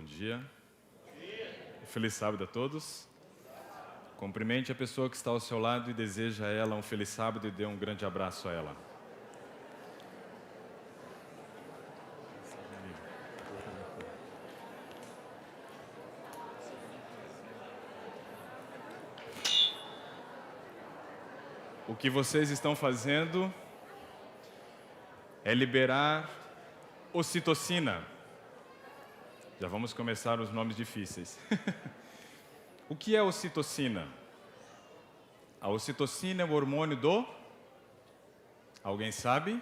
Bom dia. Feliz sábado a todos. Cumprimente a pessoa que está ao seu lado e deseja a ela um feliz sábado e dê um grande abraço a ela. O que vocês estão fazendo é liberar ocitocina. Já vamos começar os nomes difíceis. O que é ocitocina? A ocitocina é o hormônio do... Alguém sabe?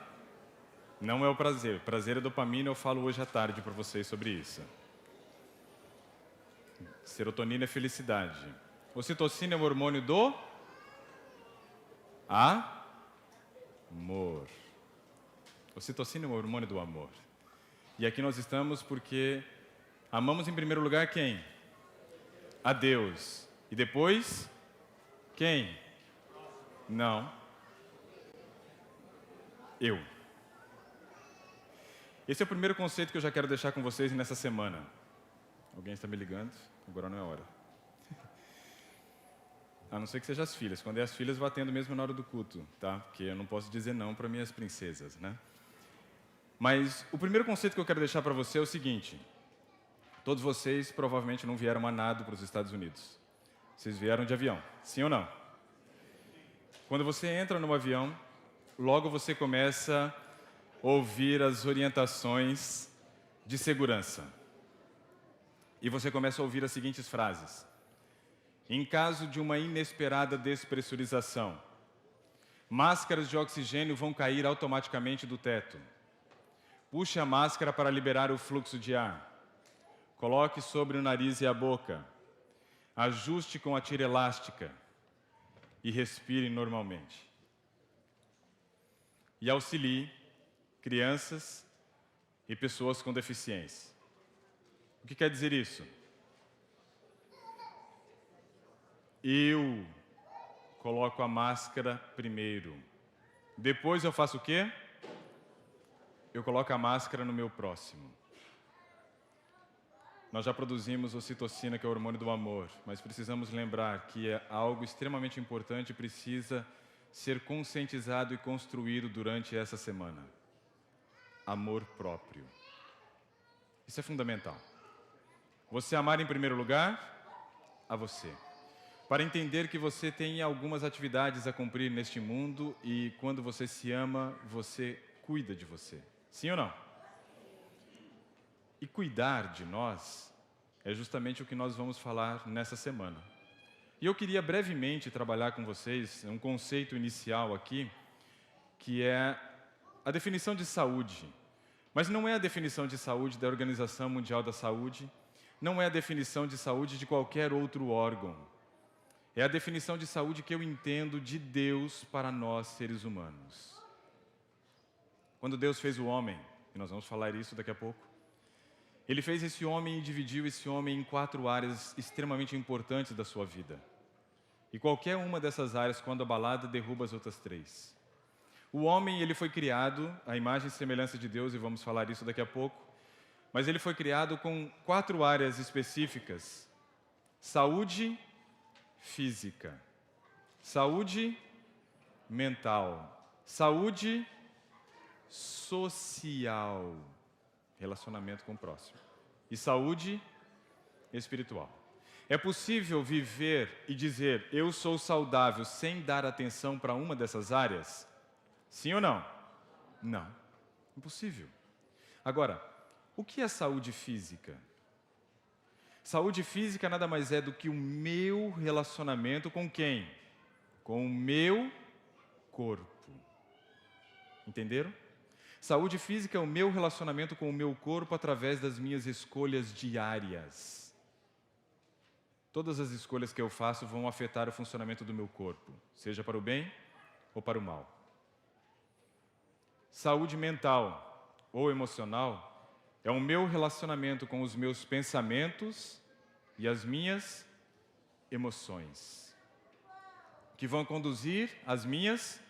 Não é o prazer. O prazer é dopamina, eu falo hoje à tarde para vocês sobre isso. Serotonina é felicidade. Ocitocina é o hormônio do... amor. Ocitocina é o hormônio do amor. E aqui nós estamos porque amamos em primeiro lugar quem? A Deus. E depois, quem? Não. Eu. Esse é o primeiro conceito que eu já quero deixar com vocês nessa semana. Alguém está me ligando? Agora não é hora. A não ser que seja as filhas. Quando é as filhas, vou atendo mesmo na hora do culto, tá? Porque eu não posso dizer não para minhas princesas, né? Mas o primeiro conceito que eu quero deixar para você é o seguinte. Todos vocês provavelmente não vieram a nado para os Estados Unidos. Vocês vieram de avião, sim ou não? Quando você entra no avião, logo você começa a ouvir as orientações de segurança. E você começa a ouvir as seguintes frases. Em caso de uma inesperada despressurização, máscaras de oxigênio vão cair automaticamente do teto. Puxe a máscara para liberar o fluxo de ar. Coloque sobre o nariz e a boca. Ajuste com a tira elástica. E respire normalmente. E auxilie crianças e pessoas com deficiência. O que quer dizer isso? Eu coloco a máscara primeiro. Depois eu faço o quê? Eu coloco a máscara no meu próximo. Nós já produzimos ocitocina, que é o hormônio do amor, mas precisamos lembrar que é algo extremamente importante e precisa ser conscientizado e construído durante essa semana. Amor próprio. Isso é fundamental. Você amar em primeiro lugar a você. Para entender que você tem algumas atividades a cumprir neste mundo e quando você se ama, você cuida de você. Sim ou não? E cuidar de nós é justamente o que nós vamos falar nessa semana. E eu queria brevemente trabalhar com vocês um conceito inicial aqui, que é a definição de saúde. Mas não é a definição de saúde da Organização Mundial da Saúde, não é a definição de saúde de qualquer outro órgão. É a definição de saúde que eu entendo de Deus para nós, seres humanos. Quando Deus fez o homem, e nós vamos falar isso daqui a pouco, Ele fez esse homem e dividiu esse homem em 4 áreas extremamente importantes da sua vida. E qualquer uma dessas áreas, quando abalada, derruba as outras 3. O homem, ele foi criado à imagem e semelhança de Deus, e vamos falar isso daqui a pouco, mas ele foi criado com 4 áreas específicas. Saúde física, saúde mental, saúde social, relacionamento com o próximo, e saúde espiritual. É possível viver e dizer, eu sou saudável, sem dar atenção para uma dessas áreas? Sim ou não? Não. Impossível. Agora, o que é saúde física? Saúde física nada mais é do que o meu relacionamento com quem? Com o meu corpo. Entenderam? Saúde física é o meu relacionamento com o meu corpo através das minhas escolhas diárias. Todas as escolhas que eu faço vão afetar o funcionamento do meu corpo, seja para o bem ou para o mal. Saúde mental ou emocional é o meu relacionamento com os meus pensamentos e as minhas emoções, que vão conduzir as minhas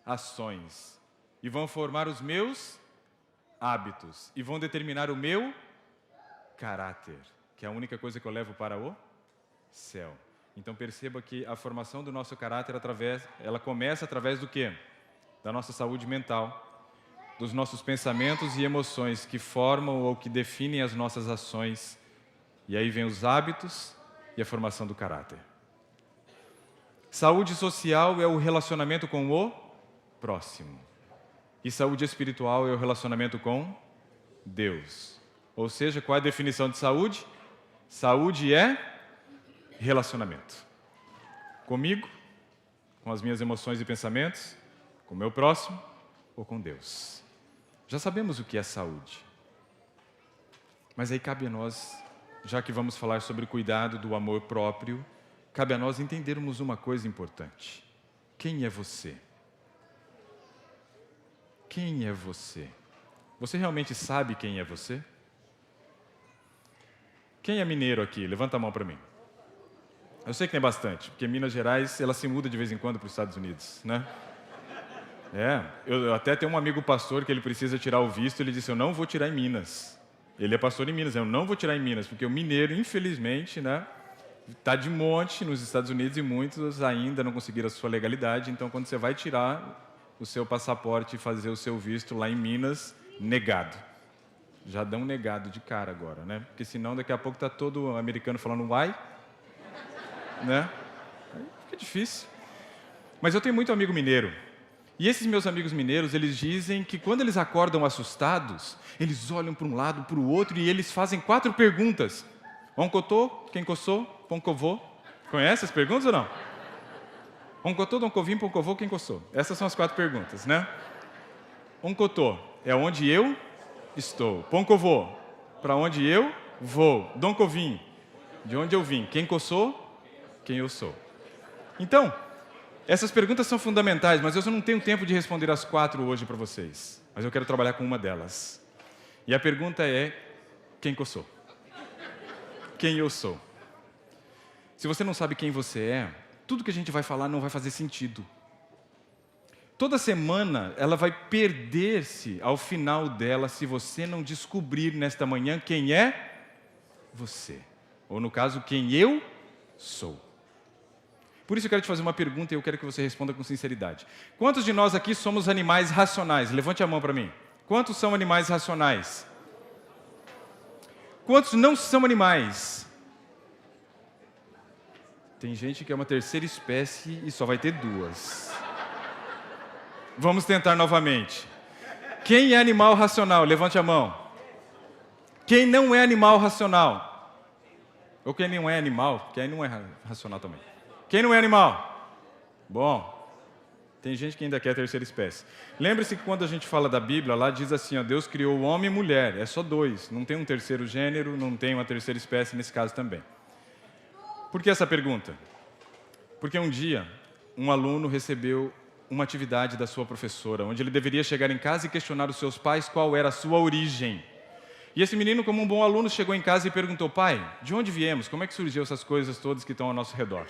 ações. E vão formar os meus hábitos. E vão determinar o meu caráter, que é a única coisa que eu levo para o céu. Então perceba que a formação do nosso caráter ela começa através do quê? Da nossa saúde mental, dos nossos pensamentos e emoções que formam ou que definem as nossas ações. E aí vem os hábitos e a formação do caráter. Saúde social é o relacionamento com o próximo. E saúde espiritual é o relacionamento com Deus. Ou seja, qual é a definição de saúde? Saúde é relacionamento. Comigo, com as minhas emoções e pensamentos, com o meu próximo ou com Deus. Já sabemos o que é saúde. Mas aí cabe a nós, já que vamos falar sobre o cuidado do amor próprio, cabe a nós entendermos uma coisa importante. Quem é você? Quem é você? Você realmente sabe quem é você? Quem é mineiro aqui? Levanta a mão para mim. Eu sei que tem bastante, porque Minas Gerais, ela se muda de vez em quando para os Estados Unidos, né? Eu até tenho um amigo pastor que ele precisa tirar o visto, ele disse, eu não vou tirar em Minas. Ele é pastor em Minas, eu não vou tirar em Minas, porque o mineiro, infelizmente, né, está de monte nos Estados Unidos e muitos ainda não conseguiram a sua legalidade, então quando você vai tirar o seu passaporte e fazer o seu visto lá em Minas, negado. Já dão negado de cara agora, né? Porque senão daqui a pouco está todo americano falando why, né? Aí fica difícil. Mas eu tenho muito amigo mineiro. E esses meus amigos mineiros, eles dizem que quando eles acordam assustados, eles olham para um lado, para o outro e eles fazem 4 perguntas. Oncotô, quem coçou, poncovô. Conhece as perguntas ou não? Oncotô, doncovim, poncovô, quem coçou. Essas são as 4 perguntas, né? Oncotô é onde eu estou. Poncovô, para onde eu vou. Doncovim, de onde eu vim. Quem coçou, quem eu sou. Então, essas perguntas são fundamentais, mas eu não tenho tempo de responder as 4 hoje para vocês. Mas eu quero trabalhar com uma delas. E a pergunta é, quem que eu sou? Quem eu sou? Se você não sabe quem você é, tudo que a gente vai falar não vai fazer sentido. Toda semana ela vai perder-se ao final dela se você não descobrir nesta manhã quem é você. Ou no caso, quem eu sou. Por isso eu quero te fazer uma pergunta e eu quero que você responda com sinceridade. Quantos de nós aqui somos animais racionais? Levante a mão para mim. Quantos são animais racionais? Quantos não são animais? Tem gente que é uma terceira espécie e só vai ter 2. Vamos tentar novamente. Quem é animal racional? Levante a mão. Quem não é animal racional? Ou quem não é animal? Quem não é racional também. Quem não é animal? Bom, tem gente que ainda quer a terceira espécie. Lembre-se que quando a gente fala da Bíblia, lá diz assim, ó, Deus criou o homem e mulher, é só 2, não tem um terceiro gênero, não tem uma terceira espécie nesse caso também. Por que essa pergunta? Porque um dia, um aluno recebeu uma atividade da sua professora, onde ele deveria chegar em casa e questionar os seus pais qual era a sua origem. E esse menino, como um bom aluno, chegou em casa e perguntou, pai, de onde viemos? Como é que surgiu essas coisas todas que estão ao nosso redor?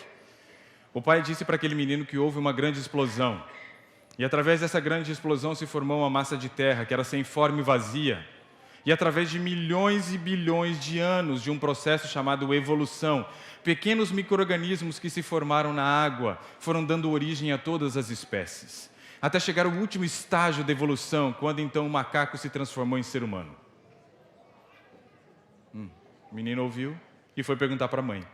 O pai disse para aquele menino que houve uma grande explosão. E através dessa grande explosão se formou uma massa de terra que era sem forma e vazia. E através de milhões e bilhões de anos de um processo chamado evolução, pequenos micro-organismos que se formaram na água foram dando origem a todas as espécies. Até chegar ao último estágio da evolução, quando então o macaco se transformou em ser humano. O menino ouviu e foi perguntar para a mãe.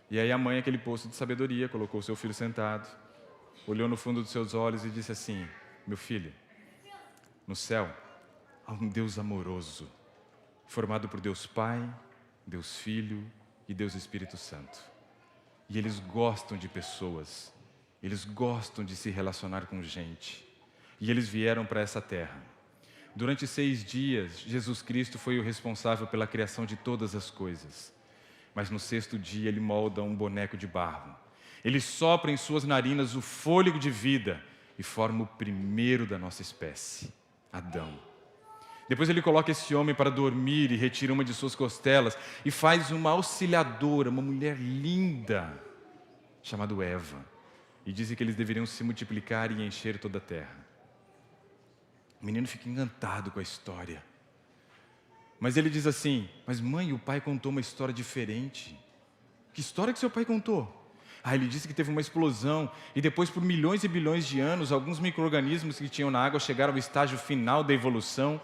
E aí a mãe, aquele poço de sabedoria, colocou o seu filho sentado, olhou no fundo dos seus olhos e disse assim, meu filho, no céu há um Deus amoroso, formado por Deus Pai, Deus Filho e Deus Espírito Santo. E eles gostam de pessoas, eles gostam de se relacionar com gente. E eles vieram para essa terra. Durante 6 dias, Jesus Cristo foi o responsável pela criação de todas as coisas. Mas no 6º dia ele molda um boneco de barro. Ele sopra em suas narinas o fôlego de vida e forma o primeiro da nossa espécie, Adão. Depois ele coloca esse homem para dormir e retira uma de suas costelas e faz uma auxiliadora, uma mulher linda, chamada Eva. E dizem que eles deveriam se multiplicar e encher toda a terra. O menino fica encantado com a história. Mas ele diz assim: mas mãe, o pai contou uma história diferente. Que história que seu pai contou? Ele disse que teve uma explosão e depois, por milhões e bilhões de anos, alguns micro-organismos que tinham na água chegaram ao estágio final da evolução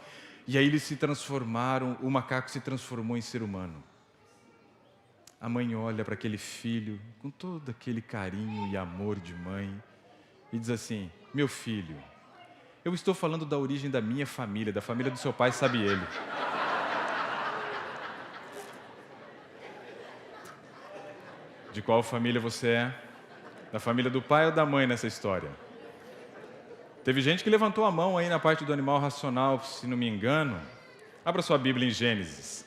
e aí eles se transformaram, o macaco se transformou em ser humano. A mãe olha para aquele filho com todo aquele carinho e amor de mãe e diz assim: meu filho, eu estou falando da origem da minha família, da família do seu pai, sabe ele. De qual família você é? Da família do pai ou da mãe nessa história? Teve gente que levantou a mão aí na parte do animal racional, se não me engano. Abra sua Bíblia em Gênesis.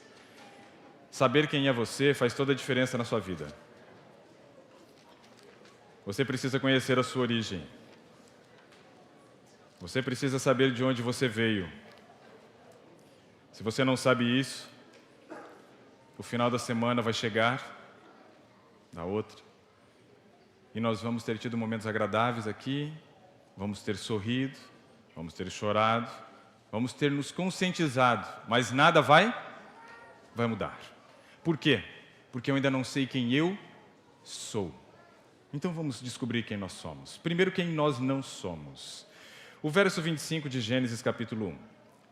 Saber quem é você faz toda a diferença na sua vida. Você precisa conhecer a sua origem. Você precisa saber de onde você veio. Se você não sabe isso, o final da semana vai chegar, da outra, e nós vamos ter tido momentos agradáveis aqui, vamos ter sorrido, vamos ter chorado, vamos ter nos conscientizado, mas nada vai mudar. Por quê? Porque eu ainda não sei quem eu sou. Então vamos descobrir quem nós somos. Primeiro, quem nós não somos. O verso 25 de Gênesis capítulo 1.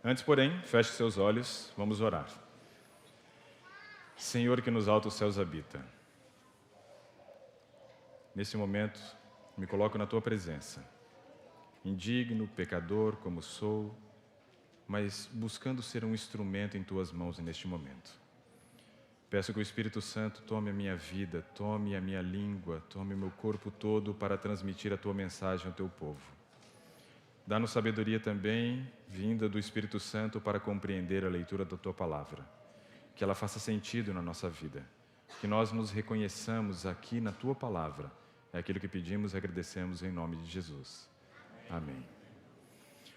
Antes, porém, feche seus olhos, vamos orar. Senhor que nos altos céus habita, nesse momento, me coloco na Tua presença, indigno, pecador como sou, mas buscando ser um instrumento em Tuas mãos neste momento. Peço que o Espírito Santo tome a minha vida, tome a minha língua, tome o meu corpo todo para transmitir a Tua mensagem ao Teu povo. Dá-nos sabedoria também, vinda do Espírito Santo, para compreender a leitura da Tua palavra. Que ela faça sentido na nossa vida. Que nós nos reconheçamos aqui na Tua palavra. É aquilo que pedimos e agradecemos em nome de Jesus. Amém.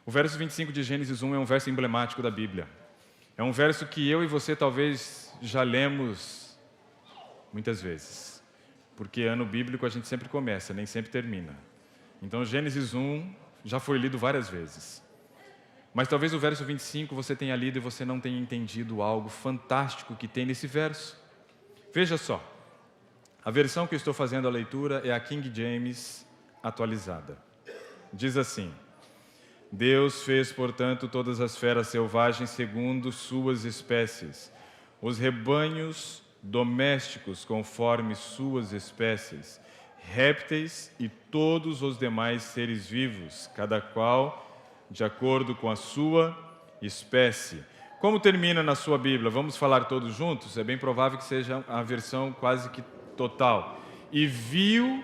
O verso 25 de Gênesis 1 é um verso emblemático da Bíblia. É um verso que eu e você talvez já lemos muitas vezes. Porque ano bíblico a gente sempre começa, nem sempre termina. Então Gênesis 1 já foi lido várias vezes. Mas talvez o verso 25 você tenha lido e você não tenha entendido algo fantástico que tem nesse verso. Veja só. A versão que eu estou fazendo a leitura é a King James atualizada. Diz assim: Deus fez, portanto, todas as feras selvagens segundo suas espécies, os rebanhos domésticos conforme suas espécies, répteis e todos os demais seres vivos, cada qual de acordo com a sua espécie. Como termina na sua Bíblia? Vamos falar todos juntos? É bem provável que seja a versão quase que total. E viu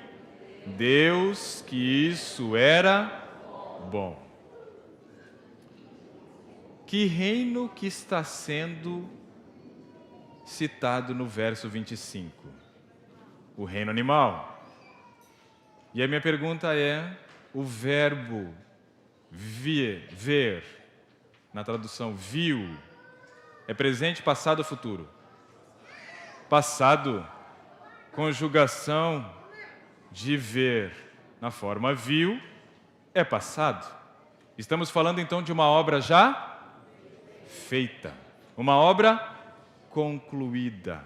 Deus que isso era bom. Que reino que está sendo citado no verso 25? O reino animal. E a minha pergunta é: o verbo ver, na tradução viu, é presente, passado ou futuro? Passado. Conjugação de ver na forma viu é passado. Estamos falando então de uma obra já feita, uma obra concluída,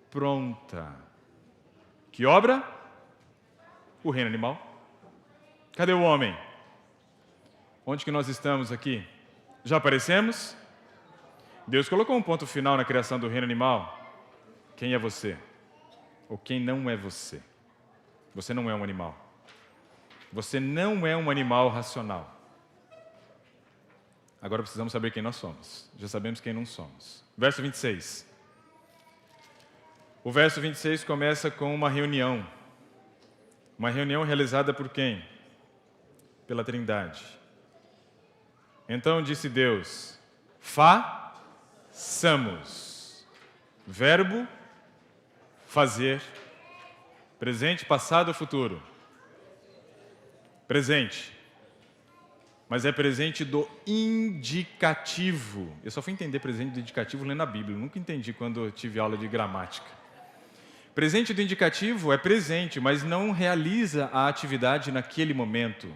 pronta. Que obra? O reino animal. Cadê o homem? Onde que nós estamos aqui? Já aparecemos? Deus colocou um ponto final na criação do reino animal. Quem é você? Ou quem não é você? Você não é um animal. Você não é um animal racional. Agora precisamos saber quem nós somos. Já sabemos quem não somos. Verso 26. O verso 26 começa com uma reunião. Uma reunião realizada por quem? Pela Trindade. Então disse Deus: façamos. Verbo fazer. Presente, passado ou futuro? Presente. Mas é presente do indicativo. Eu só fui entender presente do indicativo lendo a Bíblia. Eu nunca entendi quando eu tive aula de gramática. Presente do indicativo é presente, mas não realiza a atividade naquele momento.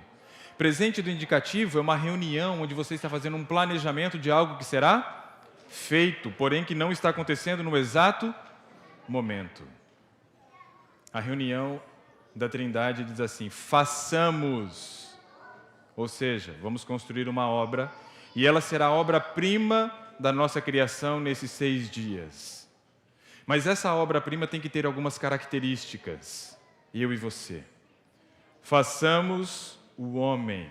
Presente do indicativo é uma reunião onde você está fazendo um planejamento de algo que será feito, porém que não está acontecendo no exato momento. A reunião da Trindade diz assim: façamos, ou seja, vamos construir uma obra, e ela será a obra-prima da nossa criação nesses 6 dias. Mas essa obra-prima tem que ter algumas características, eu e você. Façamos o homem.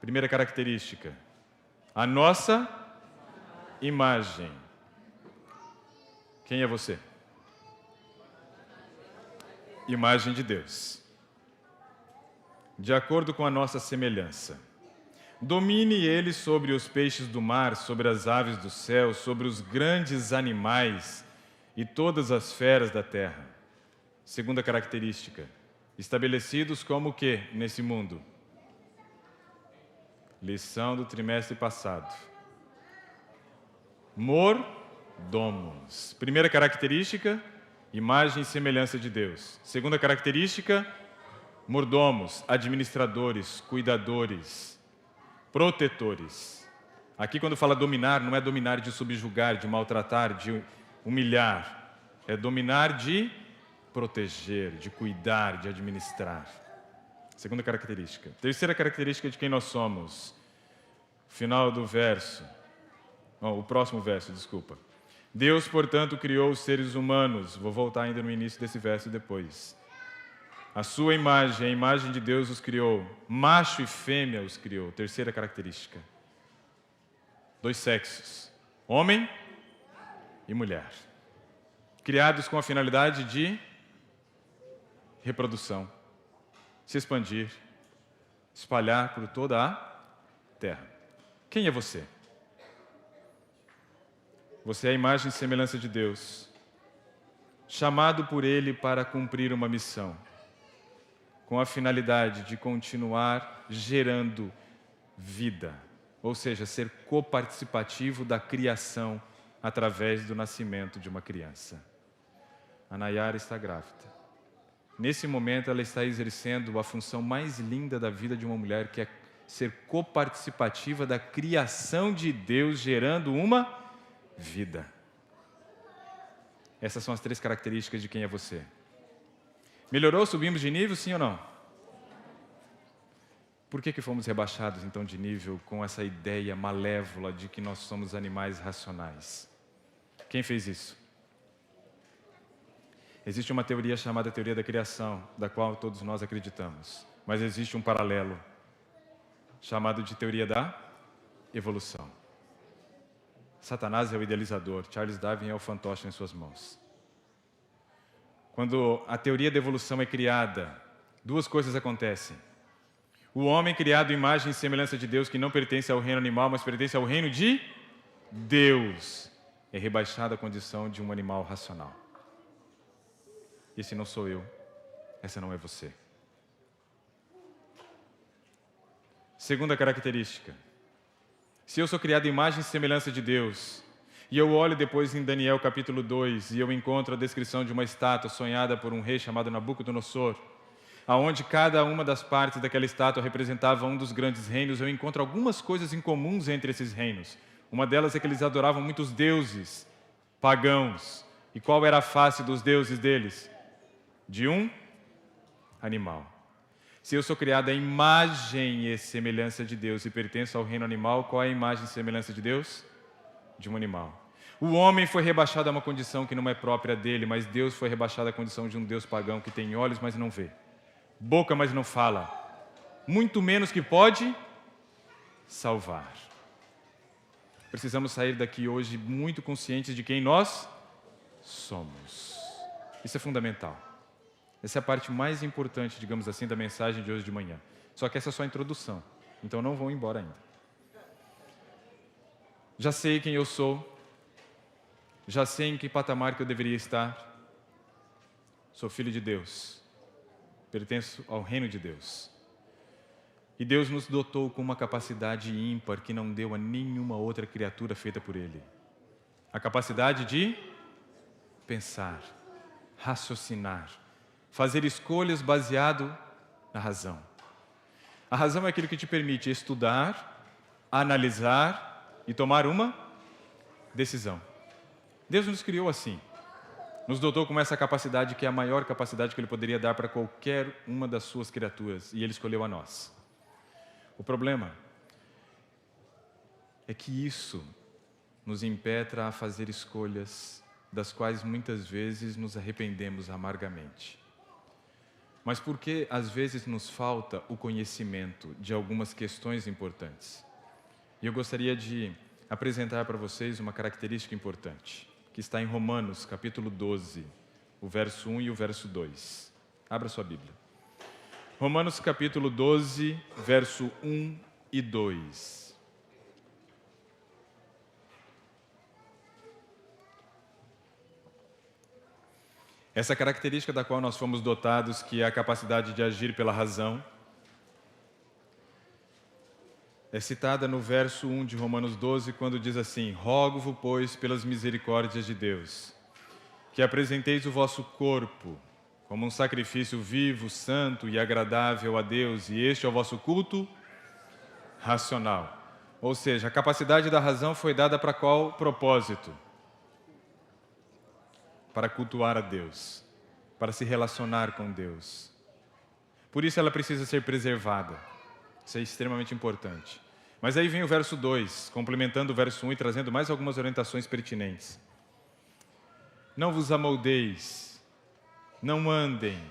Primeira característica, a nossa imagem. Quem é você? Imagem de Deus. De acordo com a nossa semelhança. Domine ele sobre os peixes do mar, sobre as aves do céu, sobre os grandes animais e todas as feras da terra. Segunda característica, estabelecidos como o quê nesse mundo? Lição do trimestre passado. Mordomos. Primeira característica, imagem e semelhança de Deus. Segunda característica, mordomos, administradores, cuidadores, protetores. Aqui quando fala dominar, não é dominar de subjugar, de maltratar, de humilhar. É dominar de proteger, de cuidar, de administrar. Segunda característica. Terceira característica de quem nós somos. Final do verso. O próximo verso, desculpa. Deus, portanto, criou os seres humanos. Vou voltar ainda no início desse verso depois. A sua imagem, a imagem de Deus os criou. Macho e fêmea os criou. Terceira característica. 2 sexos. Homem e mulher. Criados com a finalidade de reprodução. Se expandir. Espalhar por toda a terra. Quem é você? Você é a imagem e semelhança de Deus. Chamado por Ele para cumprir uma missão. Com a finalidade de continuar gerando vida, ou seja, ser coparticipativo da criação através do nascimento de uma criança. A Nayara está grávida. Nesse momento, ela está exercendo a função mais linda da vida de uma mulher, que é ser coparticipativa da criação de Deus, gerando uma vida. Essas são as 3 características de quem é você. Melhorou? Subimos de nível, sim ou não? Por que fomos rebaixados, então, de nível com essa ideia malévola de que nós somos animais racionais? Quem fez isso? Existe uma teoria chamada teoria da criação, da qual todos nós acreditamos. Mas existe um paralelo, chamado de teoria da evolução. Satanás é o idealizador, Charles Darwin é o fantoche em suas mãos. Quando a teoria da evolução é criada, 2 coisas acontecem. O homem criado à imagem e semelhança de Deus, que não pertence ao reino animal, mas pertence ao reino de Deus, é rebaixado à condição de um animal racional. Esse não sou eu, essa não é você. Segunda característica. Se eu sou criado à imagem e semelhança de Deus, e eu olho depois em Daniel capítulo 2, e eu encontro a descrição de uma estátua sonhada por um rei chamado Nabucodonosor, aonde cada uma das partes daquela estátua representava um dos grandes reinos, eu encontro algumas coisas incomuns entre esses reinos. Uma delas é que eles adoravam muitos deuses pagãos. E qual era a face dos deuses deles? De um animal. Se eu sou criado à imagem e semelhança de Deus e pertenço ao reino animal, qual é a imagem e semelhança de Deus? De um animal. O homem foi rebaixado a uma condição que não é própria dele, mas Deus foi rebaixado à condição de um Deus pagão que tem olhos, mas não vê, boca, mas não fala, muito menos que pode salvar. Precisamos sair daqui hoje muito conscientes de quem nós somos. Isso é fundamental. Essa é a parte mais importante, digamos assim, da mensagem de hoje de manhã. Só que essa é só a introdução, então não vão embora ainda. Já sei quem eu sou, já sei em que patamar que eu deveria estar. Sou filho de Deus, pertenço ao reino de Deus. E Deus nos dotou com uma capacidade ímpar que não deu a nenhuma outra criatura feita por Ele. A capacidade de pensar, raciocinar, fazer escolhas baseado na razão. A razão é aquilo que te permite estudar, analisar e tomar uma decisão. Deus nos criou assim. Nos dotou com essa capacidade que é a maior capacidade que Ele poderia dar para qualquer uma das suas criaturas. E Ele escolheu a nós. O problema é que isso nos impetra a fazer escolhas das quais muitas vezes nos arrependemos amargamente. Mas porque às vezes nos falta o conhecimento de algumas questões importantes. E eu gostaria de apresentar para vocês uma característica importante, que está em Romanos, capítulo 12, o verso 1 e o verso 2. Abra sua Bíblia. Romanos, capítulo 12, verso 1 e 2. Essa característica da qual nós fomos dotados, que é a capacidade de agir pela razão, é citada no verso 1 de Romanos 12, quando diz assim: rogo-vos, pois, pelas misericórdias de Deus, que apresenteis o vosso corpo como um sacrifício vivo, santo e agradável a Deus, e este é o vosso culto racional. Ou seja, a capacidade da razão foi dada para qual propósito? Para cultuar a Deus, para se relacionar com Deus. Por isso ela precisa ser preservada. Isso é extremamente importante. Mas aí vem o verso 2, complementando o verso 1 e trazendo mais algumas orientações pertinentes. Não vos amoldeis, não andem,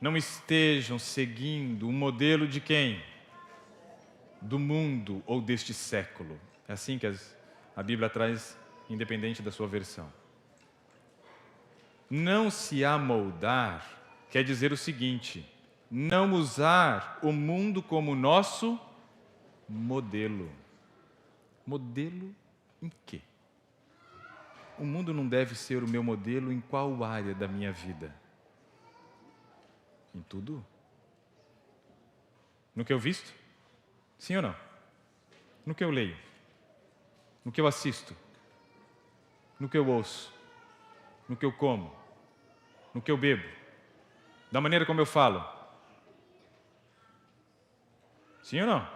não estejam seguindo o modelo de quem? Do mundo ou deste século. É assim que a Bíblia traz, independente da sua versão. Não se amoldar quer dizer o seguinte: não usar o mundo como nosso modelo. Modelo em quê? O mundo não deve ser o meu modelo em qual área da minha vida? Em tudo? No que eu visto? Sim ou não? No que eu leio? No que eu assisto? No que eu ouço? No que eu como? No que eu bebo? Da maneira como eu falo? Sim ou não?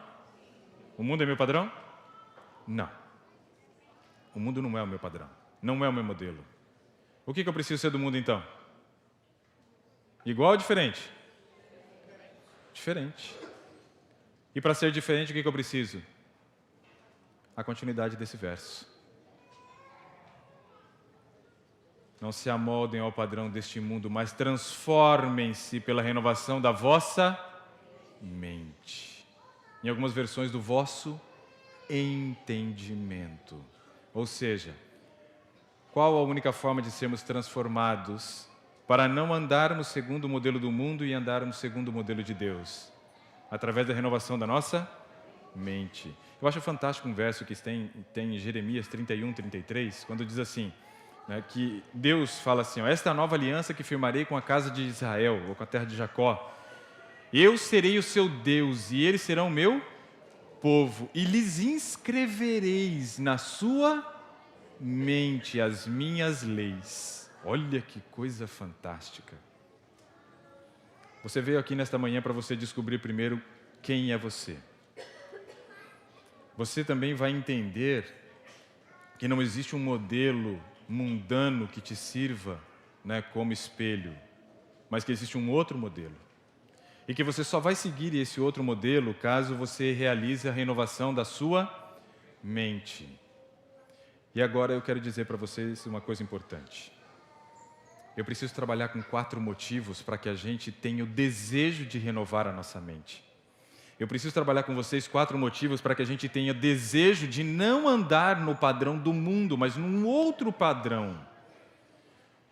O mundo é meu padrão? Não. O mundo não é o meu padrão. Não é o meu modelo. O que eu preciso ser do mundo então? Igual ou diferente? Diferente. E para ser diferente, o que eu preciso? A continuidade desse verso. Não se amoldem ao padrão deste mundo, mas transformem-se pela renovação da vossa mente. Em algumas versões, do vosso entendimento. Ou seja, qual a única forma de sermos transformados para não andarmos segundo o modelo do mundo e andarmos segundo o modelo de Deus? Através da renovação da nossa mente. Eu acho fantástico um verso que tem em Jeremias 31, 33, quando diz assim, que Deus fala assim: esta é a nova aliança que firmarei com a casa de Israel, ou com a terra de Jacó. Eu serei o seu Deus e eles serão o meu povo, e lhes inscrevereis na sua mente as minhas leis. Olha que coisa fantástica. Você veio aqui nesta manhã para você descobrir primeiro quem é você. Você também vai entender que não existe um modelo mundano que te sirva, como espelho, mas que existe um outro modelo. E que você só vai seguir esse outro modelo caso você realize a renovação da sua mente. E agora eu quero dizer para vocês uma coisa importante. Eu preciso trabalhar com 4 motivos para que a gente tenha o desejo de renovar a nossa mente. Eu preciso trabalhar com vocês 4 motivos para que a gente tenha desejo de não andar no padrão do mundo, mas num outro padrão.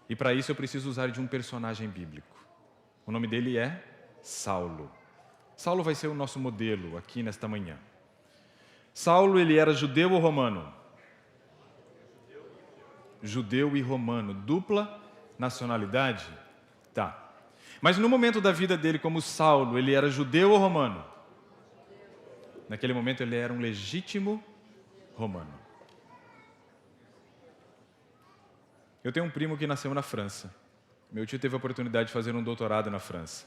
E para isso eu preciso usar de um personagem bíblico. O nome dele é Saulo. Saulo vai ser o nosso modelo aqui nesta manhã. Saulo, ele era judeu ou romano? Judeu e romano, dupla nacionalidade? Tá. Mas no momento da vida dele como Saulo, ele era judeu ou romano? Naquele momento ele era um legítimo romano. Eu tenho um primo que nasceu na França. Meu tio teve a oportunidade de fazer um doutorado na França.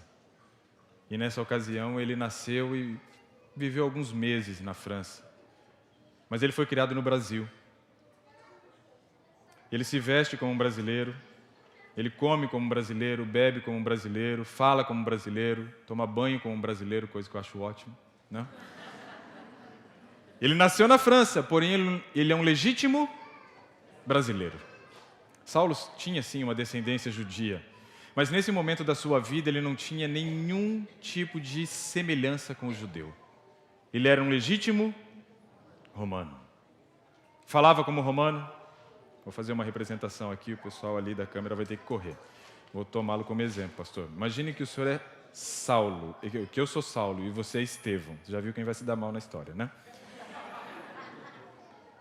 E nessa ocasião ele nasceu e viveu alguns meses na França. Mas ele foi criado no Brasil. ele se veste como um brasileiro, ele come como um brasileiro, bebe como um brasileiro, fala como um brasileiro, toma banho como um brasileiro, coisa que eu acho ótimo, né? Ele nasceu na França, porém ele é um legítimo brasileiro. Saulo tinha sim uma descendência judia, mas nesse momento da sua vida ele não tinha nenhum tipo de semelhança com o judeu. Ele era um legítimo romano. Falava como romano. Vou fazer uma representação aqui, o pessoal ali da câmera vai ter que correr. Vou tomá-lo como exemplo, pastor. Imagine que o senhor é Saulo, que eu sou Saulo e você é Estevão. Você já viu quem vai se dar mal na história, né?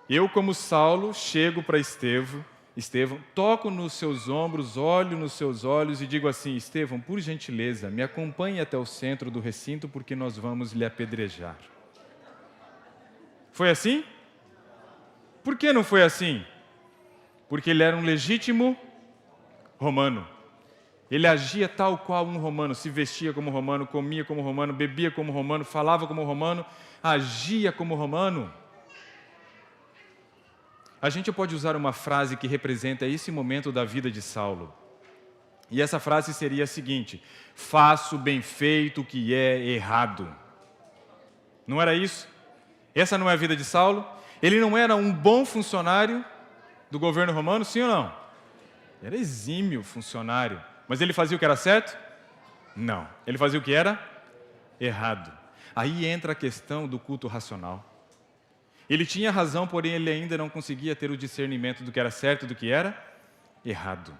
Eu, como Saulo, chego para Estevão, toco nos seus ombros, olho nos seus olhos e digo assim: Estevão, por gentileza, me acompanhe até o centro do recinto porque nós vamos lhe apedrejar. Foi assim? Por que não foi assim? Porque ele era um legítimo romano. Ele agia tal qual um romano, se vestia como romano, comia como romano, bebia como romano, falava como romano, agia como romano. A gente pode usar uma frase que representa esse momento da vida de Saulo. E essa frase seria a seguinte: faço bem feito o que é errado. Não era isso? Essa não é a vida de Saulo? Ele não era um bom funcionário do governo romano, sim ou não? Era exímio funcionário. Mas ele fazia o que era certo? Não. Ele fazia o que era errado. Aí entra a questão do culto racional. Ele tinha razão, porém ele ainda não conseguia ter o discernimento do que era certo e do que era errado.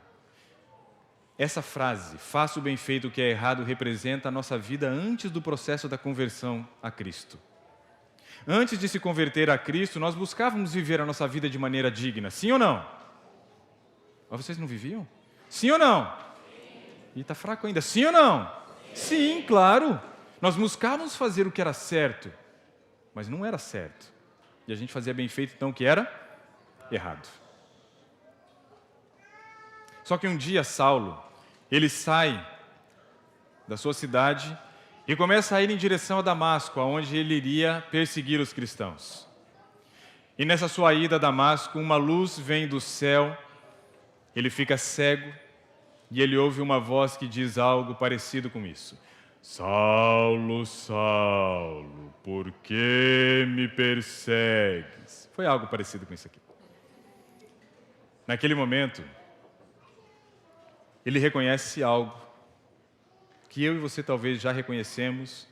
Essa frase, faço bem feito o que é errado, representa a nossa vida antes do processo da conversão a Cristo. Antes de se converter a Cristo, nós buscávamos viver a nossa vida de maneira digna, sim ou não? Mas vocês não viviam? Sim ou não? E está fraco ainda, sim ou não? Sim, claro. Nós buscávamos fazer o que era certo, mas não era certo. E a gente fazia bem feito, então, o que era errado. Só que um dia Saulo, ele sai da sua cidade e começa a ir em direção a Damasco, onde ele iria perseguir os cristãos. E nessa sua ida a Damasco, uma luz vem do céu, ele fica cego e ele ouve uma voz que diz algo parecido com isso: Saulo, Saulo, por que me persegues? Foi algo parecido com isso aqui. Naquele momento, ele reconhece algo que eu e você talvez já reconhecemos,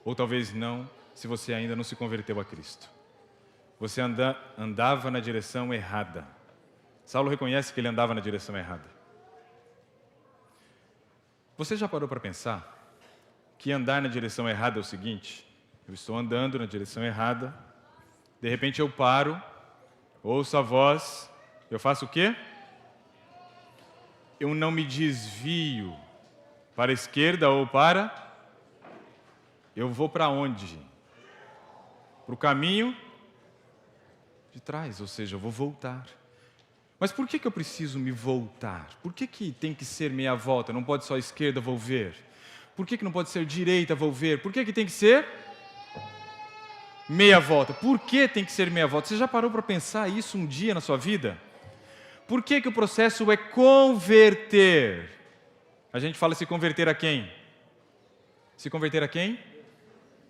ou talvez não, se você ainda não se converteu a Cristo. Você andava na direção errada. Saulo reconhece que ele andava na direção errada. Você já parou para pensar que andar na direção errada é o seguinte: eu estou andando na direção errada, de repente eu paro, ouço a voz, eu faço o quê? Eu não me desvio para a esquerda ou para... Eu vou para onde? Para o caminho de trás, ou seja, eu vou voltar. Mas por que eu preciso me voltar? Por que tem que ser meia volta? Não pode só esquerda volver? Por que não pode ser direita volver? Por que tem que ser meia volta? Por que tem que ser meia volta? Você já parou para pensar isso um dia na sua vida? Por que o processo é converter? A gente fala se converter a quem? Se converter a quem?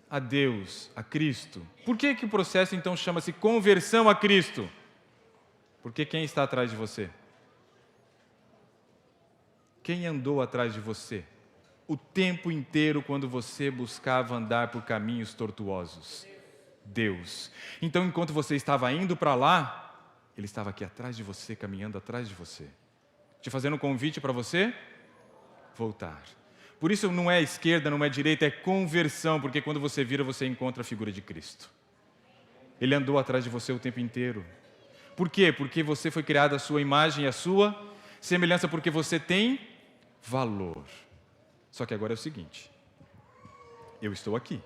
A Deus, a Cristo. Por que o processo então chama-se conversão a Cristo? Porque quem está atrás de você? Quem andou atrás de você o tempo inteiro quando você buscava andar por caminhos tortuosos? Deus. Então, enquanto você estava indo para lá, Ele estava aqui atrás de você, caminhando atrás de você, te fazendo um convite para você voltar. Por isso não é esquerda, não é direita, é conversão, porque quando você vira, você encontra a figura de Cristo. Ele andou atrás de você o tempo inteiro. Por quê? Porque você foi criado à sua imagem e à sua semelhança, porque você tem valor. Só que agora é o seguinte: eu estou aqui,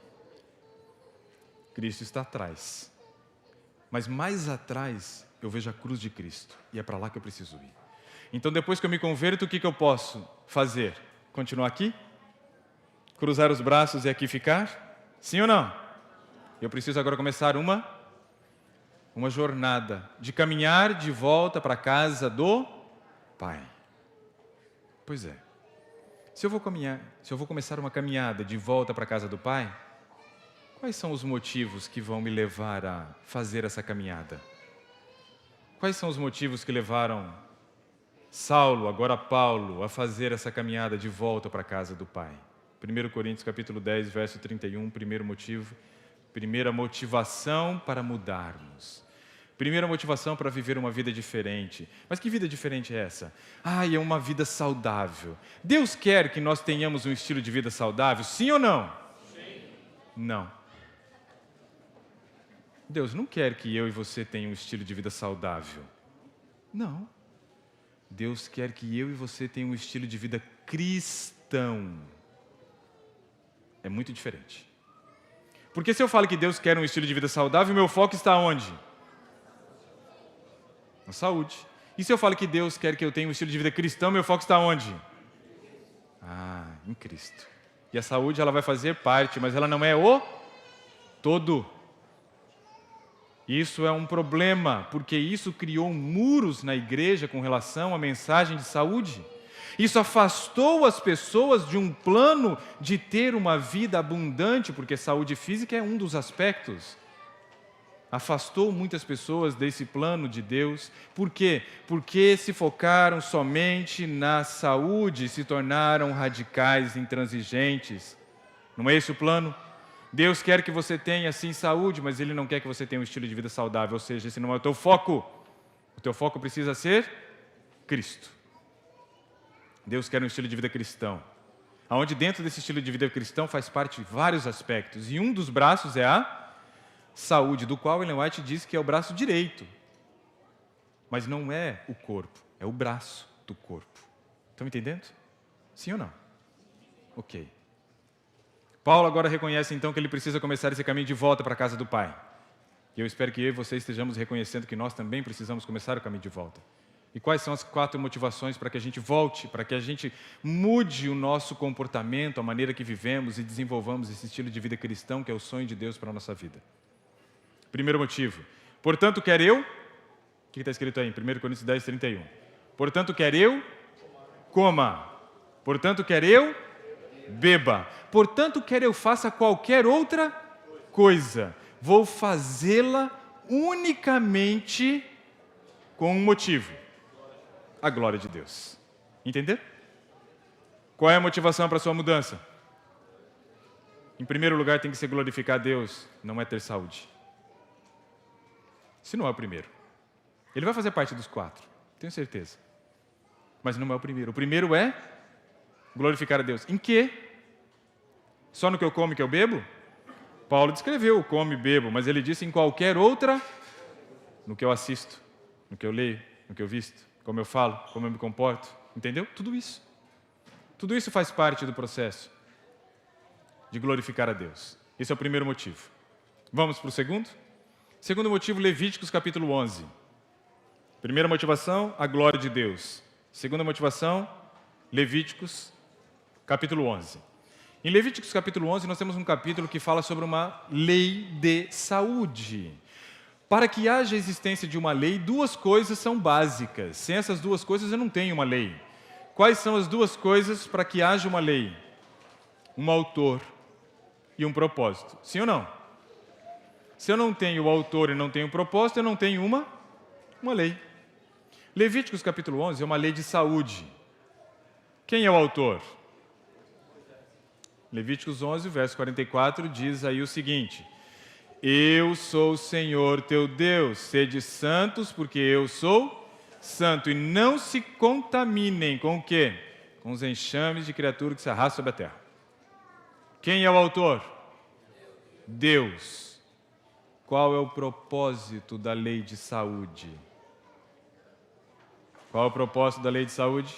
Cristo está atrás, mas mais atrás eu vejo a cruz de Cristo, e é para lá que eu preciso ir. Então, depois que eu me converto, o que eu posso fazer? Continuar aqui? Cruzar os braços e aqui ficar? Sim ou não? Eu preciso agora começar uma uma jornada de caminhar de volta para a casa do Pai. Pois é. Se eu vou começar uma caminhada de volta para a casa do Pai, quais são os motivos que vão me levar a fazer essa caminhada? Quais são os motivos que levaram Saulo, agora Paulo, a fazer essa caminhada de volta para a casa do Pai? 1 Coríntios capítulo 10, verso 31, primeiro motivo, primeira motivação para mudarmos. Primeira motivação para viver uma vida diferente. Mas que vida diferente é essa? É uma vida saudável. Deus quer que nós tenhamos um estilo de vida saudável, sim ou não? Sim. Não. Deus não quer que eu e você tenham um estilo de vida saudável. Não. Deus quer que eu e você tenham um estilo de vida cristão. É muito diferente. Porque se eu falo que Deus quer um estilo de vida saudável, meu foco está onde? Na saúde. E se eu falo que Deus quer que eu tenha um estilo de vida cristão, meu foco está onde? Em Cristo. E a saúde, ela vai fazer parte, mas ela não é o todo. Isso é um problema, porque isso criou muros na igreja com relação à mensagem de saúde. Isso afastou as pessoas de um plano de ter uma vida abundante, porque saúde física é um dos aspectos. Afastou muitas pessoas desse plano de Deus. Por quê? Porque se focaram somente na saúde, se tornaram radicais, intransigentes. Não é esse o plano? Deus quer que você tenha, sim, saúde, mas Ele não quer que você tenha um estilo de vida saudável. Ou seja, esse não é o teu foco. O teu foco precisa ser Cristo. Deus quer um estilo de vida cristão. Onde dentro desse estilo de vida cristão faz parte de vários aspectos. E um dos braços é a saúde, do qual Ellen White diz que é o braço direito. Mas não é o corpo, é o braço do corpo. Estão entendendo? Sim ou não? Ok. Paulo agora reconhece então que ele precisa começar esse caminho de volta para a casa do Pai. E eu espero que eu e você estejamos reconhecendo que nós também precisamos começar o caminho de volta. E quais são as 4 motivações para que a gente volte, para que a gente mude o nosso comportamento, a maneira que vivemos e desenvolvamos esse estilo de vida cristão que é o sonho de Deus para a nossa vida? Primeiro motivo. Portanto, quer eu... O que está escrito aí em 1 Coríntios 10, 31? Portanto, quer eu... Coma. Portanto, quer eu... Beba. Portanto, quer eu faça qualquer outra coisa. Vou fazê-la unicamente com um motivo. A glória de Deus. Entender? Qual é a motivação para a sua mudança? Em primeiro lugar, tem que ser glorificar a Deus, não é ter saúde. Se não é o primeiro. Ele vai fazer parte dos 4, tenho certeza. Mas não é o primeiro. O primeiro é glorificar a Deus. Em quê? Só no que eu como e que eu bebo? Paulo descreveu o come e bebo, mas ele disse em qualquer outra, no que eu assisto, no que eu leio, no que eu visto, como eu falo, como eu me comporto. Entendeu? Tudo isso. Tudo isso faz parte do processo de glorificar a Deus. Esse é o primeiro motivo. Vamos para o segundo? Segundo motivo, Levíticos capítulo 11. Primeira motivação, a glória de Deus. Segunda motivação, Levíticos capítulo 11. Em Levíticos capítulo 11, nós temos um capítulo que fala sobre uma lei de saúde. Para que haja existência de uma lei, 2 coisas são básicas. Sem essas 2 coisas, eu não tenho uma lei. Quais são as 2 coisas para que haja uma lei? Um autor e um propósito. Sim ou não? Se eu não tenho o autor e não tenho o propósito, eu não tenho uma lei. Levíticos capítulo 11 é uma lei de saúde. Quem é o autor? Levíticos 11, verso 44, diz aí o seguinte: Eu sou o Senhor teu Deus, sede santos, porque eu sou santo. E não se contaminem com o quê? Com os enxames de criatura que se arrasta sobre a terra. Quem é o autor? Deus. Qual é o propósito da lei de saúde? Qual é o propósito da lei de saúde?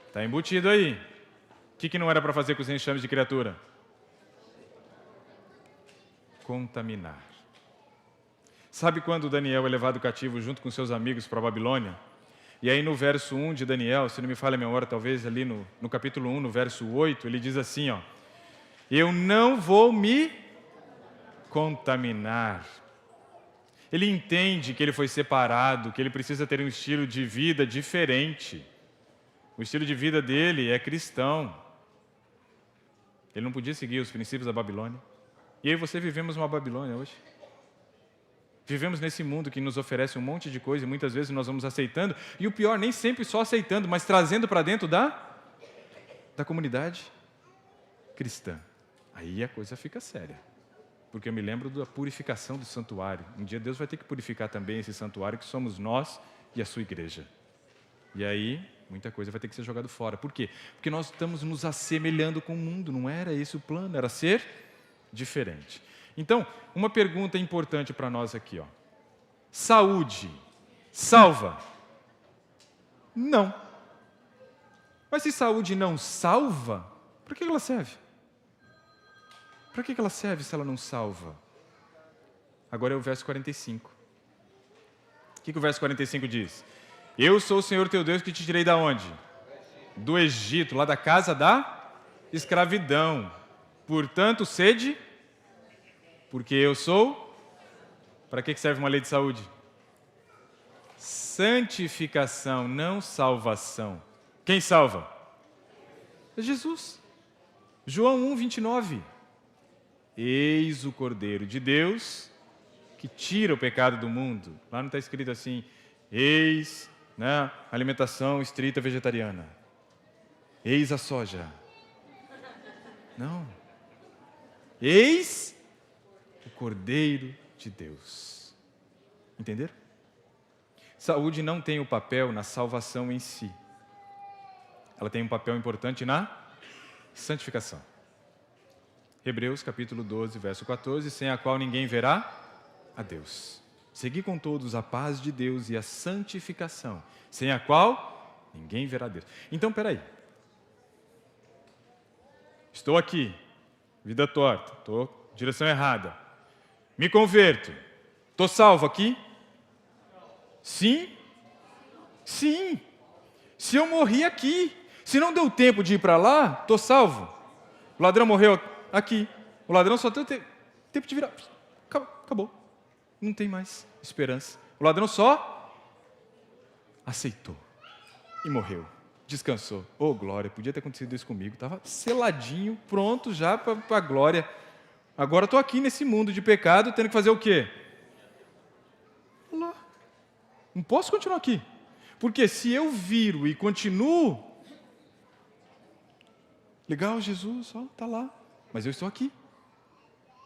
Está embutido aí. O que não era para fazer com os enxames de criatura? Contaminar. Sabe quando Daniel é levado cativo junto com seus amigos para a Babilônia? E aí no verso 1 de Daniel, se não me falha a memória, talvez ali no capítulo 1, no verso 8, ele diz assim, ó: Eu não vou me contaminar. Ele entende que ele foi separado, que ele precisa ter um estilo de vida diferente. O estilo de vida dele é cristão. Ele não podia seguir os princípios da Babilônia. E eu e você vivemos uma Babilônia hoje. Vivemos nesse mundo que nos oferece um monte de coisa e muitas vezes nós vamos aceitando. E o pior, nem sempre só aceitando, mas trazendo para dentro da comunidade cristã. Aí a coisa fica séria. Porque eu me lembro da purificação do santuário. Um dia Deus vai ter que purificar também esse santuário que somos nós e a sua igreja. E aí, muita coisa vai ter que ser jogada fora. Por quê? Porque nós estamos nos assemelhando com o mundo. Não era esse o plano, era ser diferente. Então, uma pergunta importante para nós aqui, ó. Saúde salva? Não. Mas se saúde não salva, para que ela serve? Para que ela serve se ela não salva? Agora é o verso 45. O que o verso 45 diz? Eu sou o Senhor teu Deus que te tirei da onde? Do Egito, lá da casa da escravidão. Portanto, sede, porque eu sou. Para que serve uma lei de saúde? Santificação, não salvação. Quem salva? É Jesus. João 1, 29. Eis o Cordeiro de Deus que tira o pecado do mundo. Lá não está escrito assim, eis, né, alimentação estrita vegetariana. Eis a soja. Não. Eis o Cordeiro de Deus. Entenderam? Saúde não tem o papel na salvação em si. Ela tem um papel importante na santificação. Hebreus capítulo 12, verso 14, sem a qual ninguém verá a Deus. Segui com todos a paz de Deus e a santificação, sem a qual ninguém verá a Deus. Então, peraí. Estou aqui, vida torta, estou direção errada. Me converto. Estou salvo aqui? Sim? Sim. Se eu morri aqui, se não deu tempo de ir para lá, estou salvo. O ladrão morreu aqui. O ladrão só tem tempo de virar. Acabou. Não tem mais esperança. O ladrão só aceitou e morreu. Descansou. Oh, glória, podia ter acontecido isso comigo. Estava seladinho, pronto já para a glória. Agora estou aqui nesse mundo de pecado, tendo que fazer o quê? Lá. Não posso continuar aqui. Porque se eu viro e continuo, legal, Jesus, está lá. Mas eu estou aqui.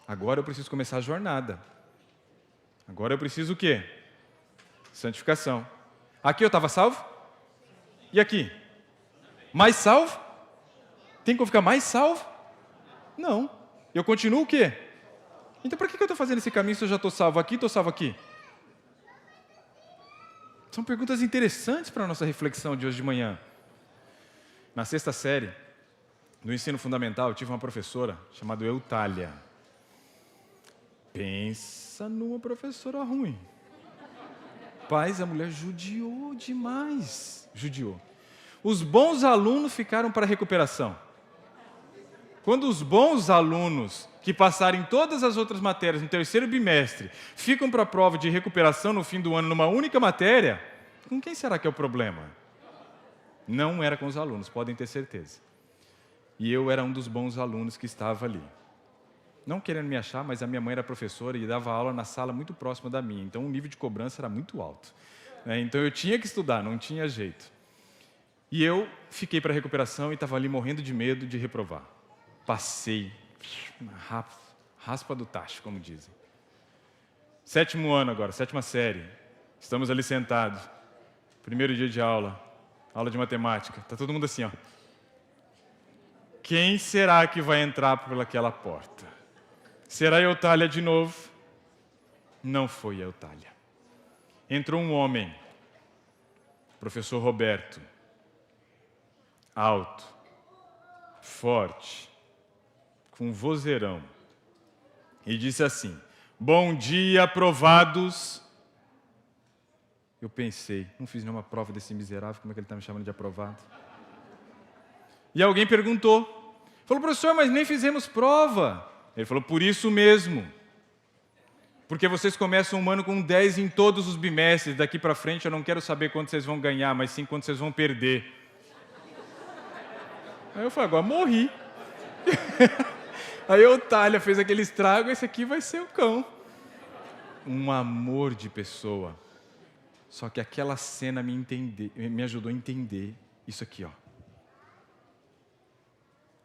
Agora eu preciso começar a jornada. Agora eu preciso o quê? Santificação. Aqui eu estava salvo? E aqui? Mais salvo? Tem como ficar mais salvo? Não. Eu continuo o quê? Então para que eu estou fazendo esse caminho se eu já estou salvo aqui e estou salvo aqui? São perguntas interessantes para a nossa reflexão de hoje de manhã. Na 6ª série, no ensino fundamental, eu tive uma professora chamada Eutália. Pensa numa professora ruim. Paz, a mulher judiou demais. Judiou. Os bons alunos ficaram para a recuperação. Quando os bons alunos que passarem todas as outras matérias no 3º bimestre ficam para a prova de recuperação no fim do ano numa única matéria, com quem será que é o problema? Não era com os alunos, podem ter certeza. E eu era um dos bons alunos que estava ali. Não querendo me achar, mas a minha mãe era professora e dava aula na sala muito próxima da minha. Então o nível de cobrança era muito alto. Então eu tinha que estudar, não tinha jeito. E eu fiquei para a recuperação e estava ali morrendo de medo de reprovar. Passei, raspa do tacho, como dizem. 7º ano agora, 7ª série. Estamos ali sentados. Primeiro dia de aula de matemática. Está todo mundo assim, ó. Quem será que vai entrar pelaquela porta? Será Eutália de novo? Não foi Eutália. Entrou um homem, professor Roberto, alto, forte, com vozeirão, e disse assim: bom dia, aprovados. Eu pensei, não fiz nenhuma prova desse miserável, como é que ele está me chamando de aprovado? E alguém perguntou, falou, professor, mas nem fizemos prova. Ele falou, por isso mesmo. Porque vocês começam um ano com 10 em todos os bimestres. Daqui para frente eu não quero saber quanto vocês vão ganhar, mas sim quanto vocês vão perder. Aí eu falei, agora morri. Aí a Otália fez aquele estrago, esse aqui vai ser o cão. Um amor de pessoa. Só que aquela cena me ajudou a entender isso aqui, ó.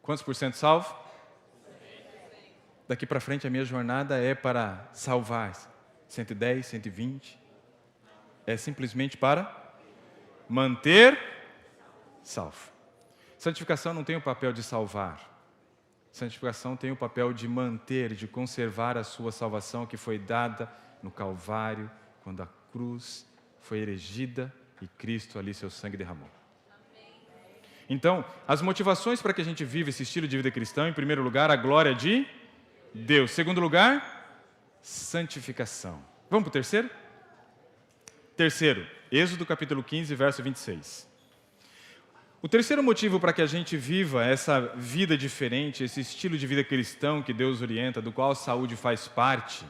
Quantos por cento salvo? Daqui para frente a minha jornada é para salvar 110, 120. É simplesmente para manter salvo. Santificação não tem o papel de salvar. Santificação tem o papel de manter, de conservar a sua salvação que foi dada no Calvário, quando a cruz foi erigida e Cristo ali seu sangue derramou. Então, as motivações para que a gente viva esse estilo de vida cristão, em primeiro lugar, a glória de Deus. Segundo lugar, santificação. Vamos para o terceiro? Terceiro, Êxodo capítulo 15, verso 26. O terceiro motivo para que a gente viva essa vida diferente, esse estilo de vida cristão que Deus orienta, do qual a saúde faz parte,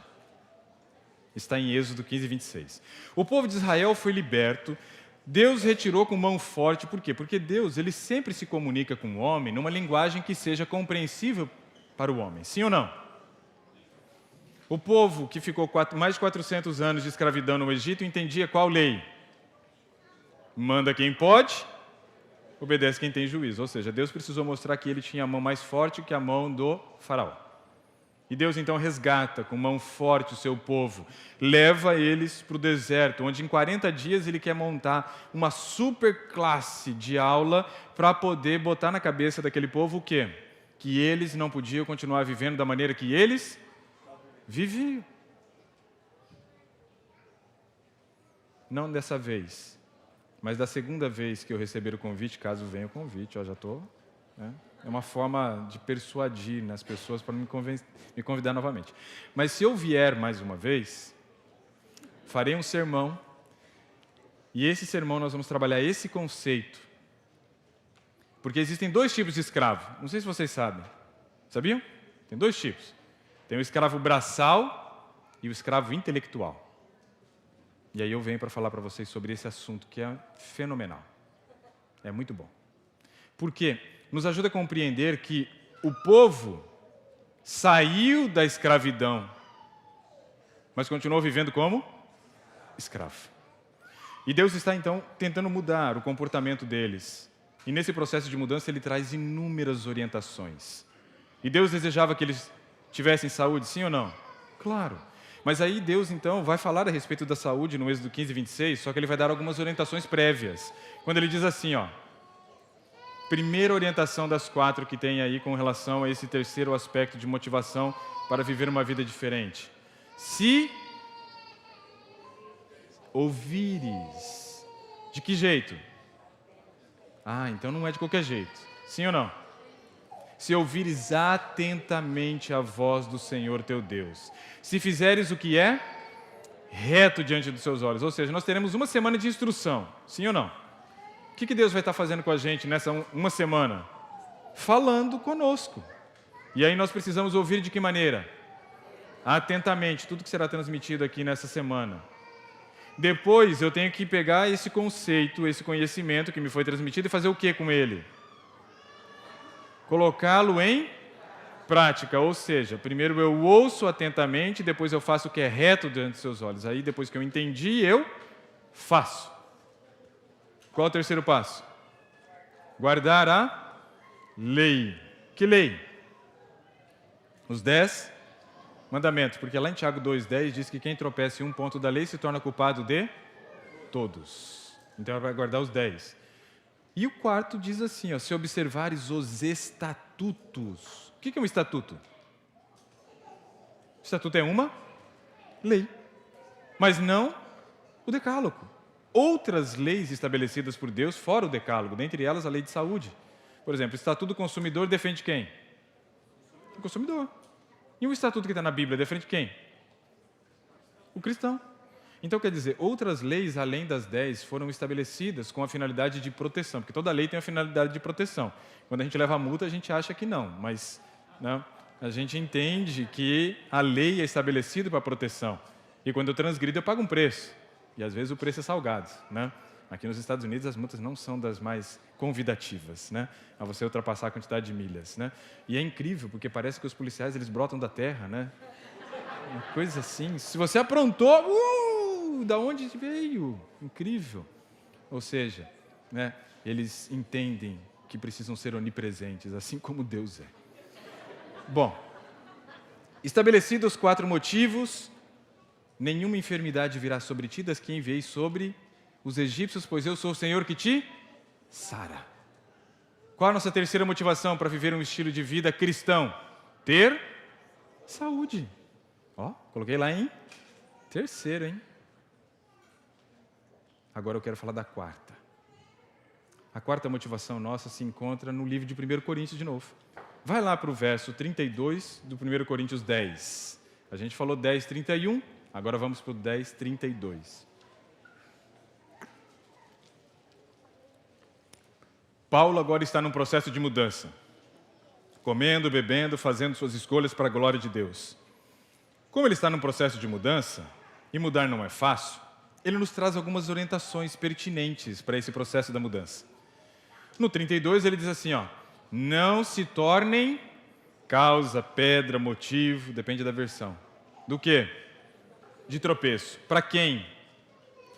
está em Êxodo 15, 26. O povo de Israel foi liberto, Deus retirou com mão forte, por quê? Porque Deus, ele sempre se comunica com o homem numa linguagem que seja compreensível para o homem, sim ou não? O povo que ficou mais de 400 anos de escravidão no Egito entendia qual lei? Manda quem pode, obedece quem tem juízo. Ou seja, Deus precisou mostrar que ele tinha a mão mais forte que a mão do faraó. E Deus então resgata com mão forte o seu povo, leva eles para o deserto, onde em 40 dias ele quer montar uma super classe de aula para poder botar na cabeça daquele povo o quê? Que eles não podiam continuar vivendo da maneira que eles viviam. Não dessa vez, mas da segunda vez que eu receber o convite, caso venha o convite, já estou... É uma forma de persuadir as pessoas para me convidar novamente. Mas se eu vier mais uma vez, farei um sermão, e esse sermão nós vamos trabalhar esse conceito. Porque existem dois tipos de escravo, não sei se vocês sabem. Sabiam? Tem dois tipos. Tem o escravo braçal e o escravo intelectual. E aí eu venho para falar para vocês sobre esse assunto que é fenomenal. É muito bom. Por quê? Nos ajuda a compreender que o povo saiu da escravidão, mas continuou vivendo como escravo. E Deus está, então, tentando mudar o comportamento deles. E nesse processo de mudança, Ele traz inúmeras orientações. E Deus desejava que eles tivessem saúde, sim ou não? Claro. Mas aí Deus, então, vai falar a respeito da saúde no Êxodo 15, 26, só que Ele vai dar algumas orientações prévias. Quando Ele diz assim, ó, primeira orientação das 4 que tem aí com relação a esse terceiro aspecto de motivação para viver uma vida diferente. Se ouvires. De que jeito? Então não é de qualquer jeito. Sim ou não? Se ouvires atentamente a voz do Senhor teu Deus. Se fizeres o que é reto diante dos seus olhos. Ou seja, nós teremos uma semana de instrução. Sim ou não? O que Deus vai estar fazendo com a gente nessa uma semana? Falando conosco. E aí nós precisamos ouvir de que maneira? Atentamente, tudo que será transmitido aqui nessa semana. Depois eu tenho que pegar esse conceito, esse conhecimento que me foi transmitido e fazer o que com ele? Colocá-lo em prática. Ou seja, primeiro eu ouço atentamente, depois eu faço o que é reto diante dos seus olhos. Aí depois que eu entendi, eu faço. Qual é o terceiro passo? Guardar a lei. Que lei? Os 10 mandamentos. Porque lá em Tiago 2,10 diz que quem tropeça em um ponto da lei se torna culpado de todos. Então vai guardar os 10. E o quarto diz assim, ó, se observares os estatutos. O que é um estatuto? Estatuto é uma lei. Mas não o decálogo. Outras leis estabelecidas por Deus fora o decálogo, dentre elas a lei de saúde. Por exemplo, o Estatuto do Consumidor defende quem? O consumidor. E o Estatuto que está na Bíblia defende quem? O cristão. Então, quer dizer, outras leis, além das 10, foram estabelecidas com a finalidade de proteção, porque toda lei tem a finalidade de proteção. Quando a gente leva a multa, a gente acha que não, mas não, A gente entende que a lei é estabelecida para proteção. E quando eu transgrido, eu pago um preço. E às vezes o preço é salgado, né? Aqui nos Estados Unidos as multas não são das mais convidativas, né? A você ultrapassar a quantidade de milhas, né? E é incrível, porque parece que os policiais eles brotam da terra, né? Uma coisa assim. Se você aprontou, da onde veio? Incrível. Ou seja, né? Eles entendem que precisam ser onipresentes, assim como Deus é. Bom, estabelecidos os 4 motivos, nenhuma enfermidade virá sobre ti das que enviei sobre os egípcios, pois eu sou o Senhor que te sara. Qual a nossa terceira motivação para viver um estilo de vida cristão? Ter saúde. Ó, coloquei lá em terceiro, hein? Agora eu quero falar da quarta. A quarta motivação nossa se encontra no livro de 1 Coríntios de novo. Vai lá para o verso 32 do 1 Coríntios 10. A gente falou 10, 31, agora vamos para o 10, 32. Paulo agora está num processo de mudança. Comendo, bebendo, fazendo suas escolhas para a glória de Deus. Como ele está num processo de mudança, e mudar não é fácil, ele nos traz algumas orientações pertinentes para esse processo da mudança. No 32 ele diz assim, ó, não se tornem causa, pedra, motivo, depende da versão. Do quê? De tropeço. Para quem?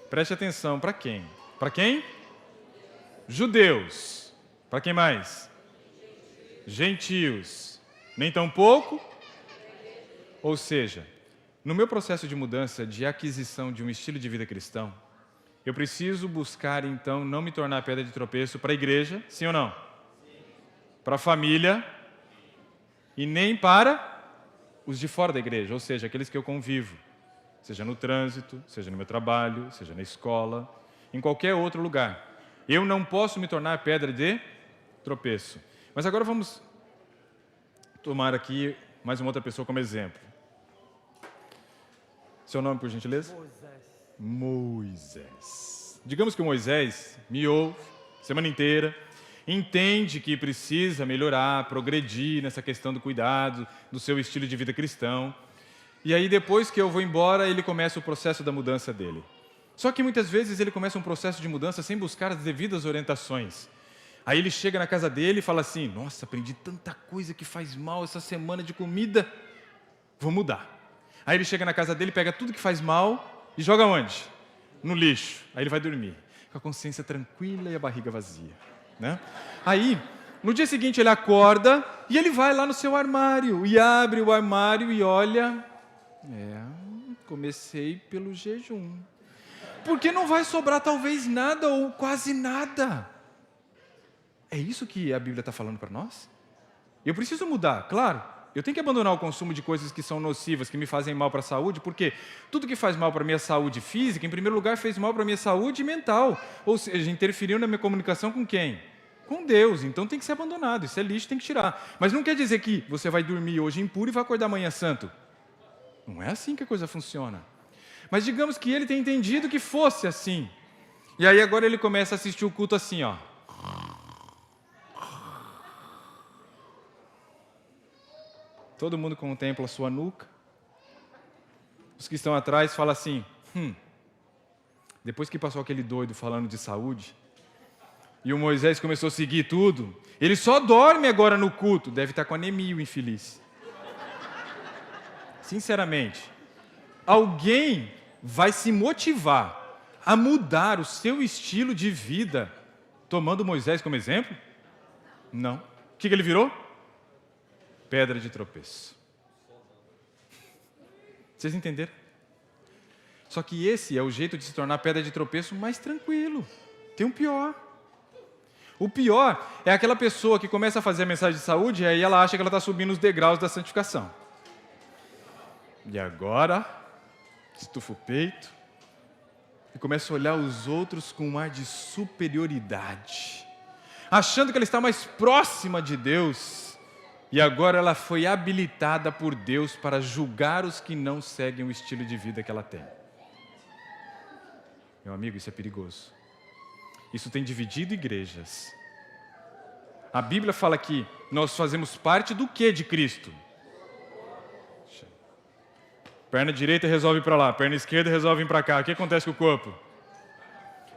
Preste atenção, para quem? Para quem? Judeus. Para quem mais? Gentios. Nem tão pouco? Ou seja, no meu processo de mudança, de aquisição de um estilo de vida cristão, eu preciso buscar, então, não me tornar pedra de tropeço para a igreja, sim ou não? Para a família e nem para os de fora da igreja, ou seja, aqueles que eu convivo, seja no trânsito, seja no meu trabalho, seja na escola, em qualquer outro lugar. Eu não posso me tornar pedra de tropeço. Mas agora vamos tomar aqui mais uma outra pessoa como exemplo. Seu nome, por gentileza? Moisés. Digamos que o Moisés me ouve semana inteira, entende que precisa melhorar, progredir nessa questão do cuidado, do seu estilo de vida cristão. E aí, depois que eu vou embora, ele começa o processo da mudança dele. Só que muitas vezes ele começa um processo de mudança sem buscar as devidas orientações. Aí ele chega na casa dele e fala assim, nossa, aprendi tanta coisa que faz mal essa semana de comida, vou mudar. Aí ele chega na casa dele, pega tudo que faz mal e joga onde? No lixo. Aí ele vai dormir, com a consciência tranquila e a barriga vazia, né? Aí, no dia seguinte ele acorda e ele vai lá no seu armário e abre o armário e olha, comecei pelo jejum. Porque não vai sobrar talvez nada ou quase nada. É isso que a Bíblia está falando para nós? Eu preciso mudar, claro. Eu tenho que abandonar o consumo de coisas que são nocivas, que me fazem mal para a saúde, porque tudo que faz mal para a minha saúde física, em primeiro lugar, fez mal para a minha saúde mental. Ou seja, interferiu na minha comunicação com quem? Com Deus. Então tem que ser abandonado. Isso é lixo, tem que tirar. Mas não quer dizer que você vai dormir hoje impuro e vai acordar amanhã santo. Não é assim que a coisa funciona. Mas digamos que ele tenha entendido que fosse assim. E aí agora ele começa a assistir o culto assim, ó. Todo mundo contempla a sua nuca. Os que estão atrás falam assim, depois que passou aquele doido falando de saúde, e o Moisés começou a seguir tudo, ele só dorme agora no culto, deve estar com anemia, o infeliz. Sinceramente, alguém vai se motivar a mudar o seu estilo de vida tomando Moisés como exemplo? Não. O que ele virou? Pedra de tropeço. Vocês entenderam? Só que esse é o jeito de se tornar pedra de tropeço mais tranquilo. Tem um pior. O pior é aquela pessoa que começa a fazer a mensagem de saúde e aí ela acha que ela está subindo os degraus da santificação. E agora, estufa o peito e começa a olhar os outros com um ar de superioridade, achando que ela está mais próxima de Deus. E agora ela foi habilitada por Deus para julgar os que não seguem o estilo de vida que ela tem. Meu amigo, isso é perigoso. Isso tem dividido igrejas. A Bíblia fala que nós fazemos parte do que de Cristo? Perna direita resolve ir para lá, perna esquerda resolve ir para cá. O que acontece com o corpo?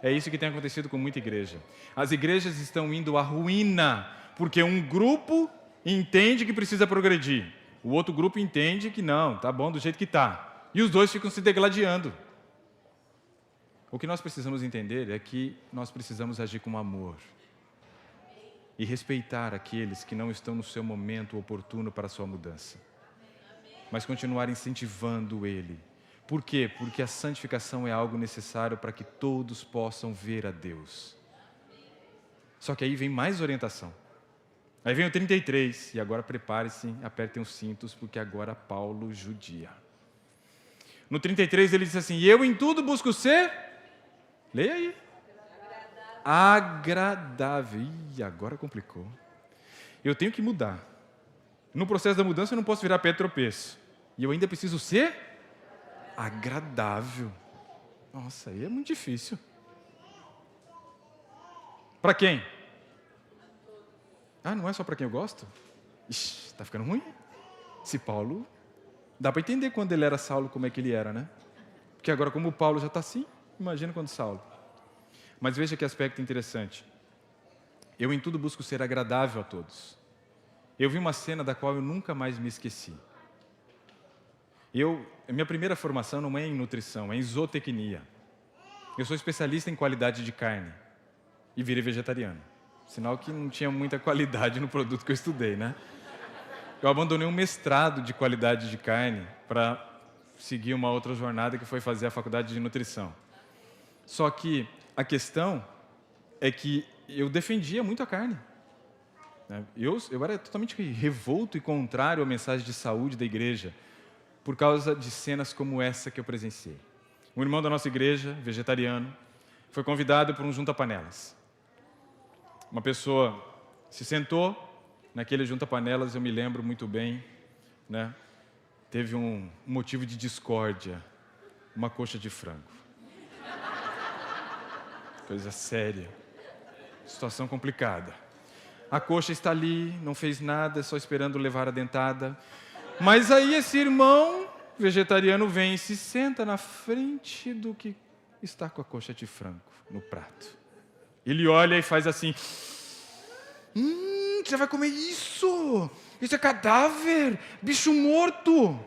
É isso que tem acontecido com muita igreja. As igrejas estão indo à ruína, porque um grupo entende que precisa progredir. O outro grupo entende que não, tá bom do jeito que tá. E os dois ficam se degladiando. O que nós precisamos entender é que nós precisamos agir com amor e respeitar aqueles que não estão no seu momento oportuno para a sua mudança, mas continuar incentivando ele. Por quê? Porque a santificação é algo necessário para que todos possam ver a Deus. Só que aí vem mais orientação. Aí vem o 33, e agora prepare-se, apertem os cintos, porque agora Paulo judia. No 33 ele diz assim: e eu em tudo busco ser, leia aí, agradável. Ih, agora complicou. Eu tenho que mudar. No processo da mudança eu não posso virar pé de tropeço. E eu ainda preciso ser agradável. Nossa, aí é muito difícil. Para quem? Ah, não é só para quem eu gosto? Ixi, está ficando ruim. Se Paulo... Dá para entender quando ele era Saulo, como é que ele era, né? Porque agora, como o Paulo já está assim, imagina quando Saulo. Mas veja que aspecto interessante. Eu em tudo busco ser agradável a todos. Eu vi uma cena da qual eu nunca mais me esqueci. Minha primeira formação não é em nutrição, é em zootecnia. Eu sou especialista em qualidade de carne e virei vegetariano. Sinal que não tinha muita qualidade no produto que eu estudei, né? Eu abandonei um mestrado de qualidade de carne para seguir uma outra jornada que foi fazer a faculdade de nutrição. Só que a questão é que eu defendia muito a carne. Eu era totalmente revolto e contrário à mensagem de saúde da igreja por causa de cenas como essa que eu presenciei. Um irmão da nossa igreja, vegetariano, foi convidado por um junta-panelas. Uma pessoa se sentou, naquele junta-panelas, eu me lembro muito bem, né? Teve um motivo de discórdia, uma coxa de frango. Coisa séria, situação complicada. A coxa está ali, não fez nada, só esperando levar a dentada. Mas aí esse irmão vegetariano vem e se senta na frente do que está com a coxa de frango no prato. Ele olha e faz assim: você vai comer isso? Isso é cadáver, bicho morto.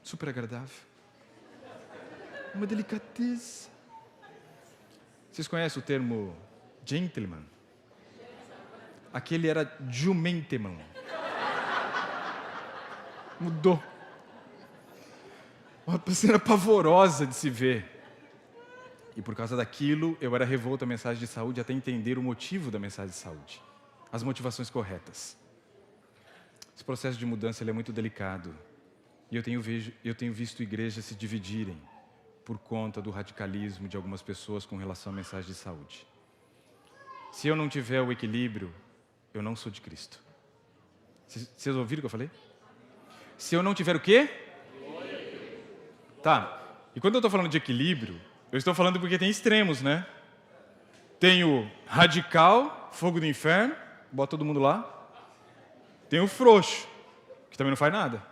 Super agradável. Uma delicadeza. Vocês conhecem o termo gentleman? Aquele era jumenteman. Mudou. Uma cena pavorosa de se ver. E por causa daquilo, eu era revolto à mensagem de saúde até entender o motivo da mensagem de saúde. As motivações corretas. Esse processo de mudança ele é muito delicado. E eu tenho visto igrejas se dividirem por conta do radicalismo de algumas pessoas com relação à mensagem de saúde. Se eu não tiver o equilíbrio, eu não sou de Cristo. Vocês ouviram o que eu falei? Se eu não tiver o quê? Tá. E quando eu estou falando de equilíbrio, eu estou falando porque tem extremos, né? Tem o radical, fogo do inferno, bota todo mundo lá. Tem o frouxo, que também não faz nada.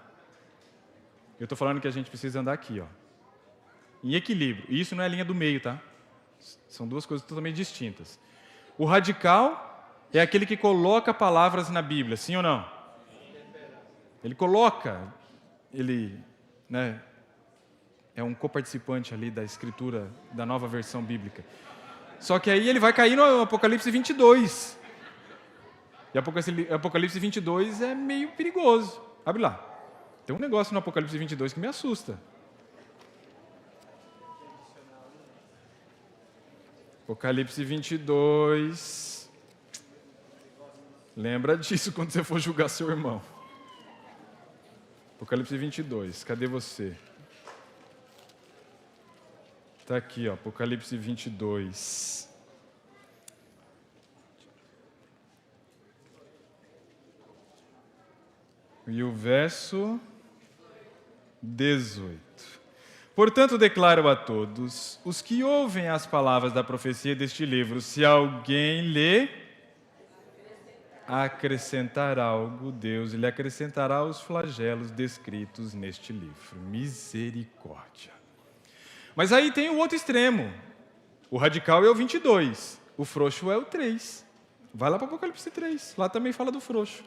Eu estou falando que a gente precisa andar aqui, ó, em equilíbrio. E isso não é a linha do meio, tá? São duas coisas totalmente distintas. O radical é aquele que coloca palavras na Bíblia, sim ou não? Ele coloca, ele, né, é um coparticipante ali da escritura da nova versão bíblica. Só que aí ele vai cair no Apocalipse 22. E Apocalipse 22 é meio perigoso. Abre lá. Tem um negócio no Apocalipse 22 que me assusta. Apocalipse 22. Lembra disso quando você for julgar seu irmão. Apocalipse 22. Cadê você? Está aqui, ó, Apocalipse 22. E o verso 18. Portanto, declaro a todos os que ouvem as palavras da profecia deste livro: se alguém lê, acrescentar algo, Deus lhe acrescentará os flagelos descritos neste livro. Misericórdia. Mas aí tem o outro extremo. O radical é o 22, o frouxo é o 3. Vai lá para Apocalipse 3, lá também fala do frouxo.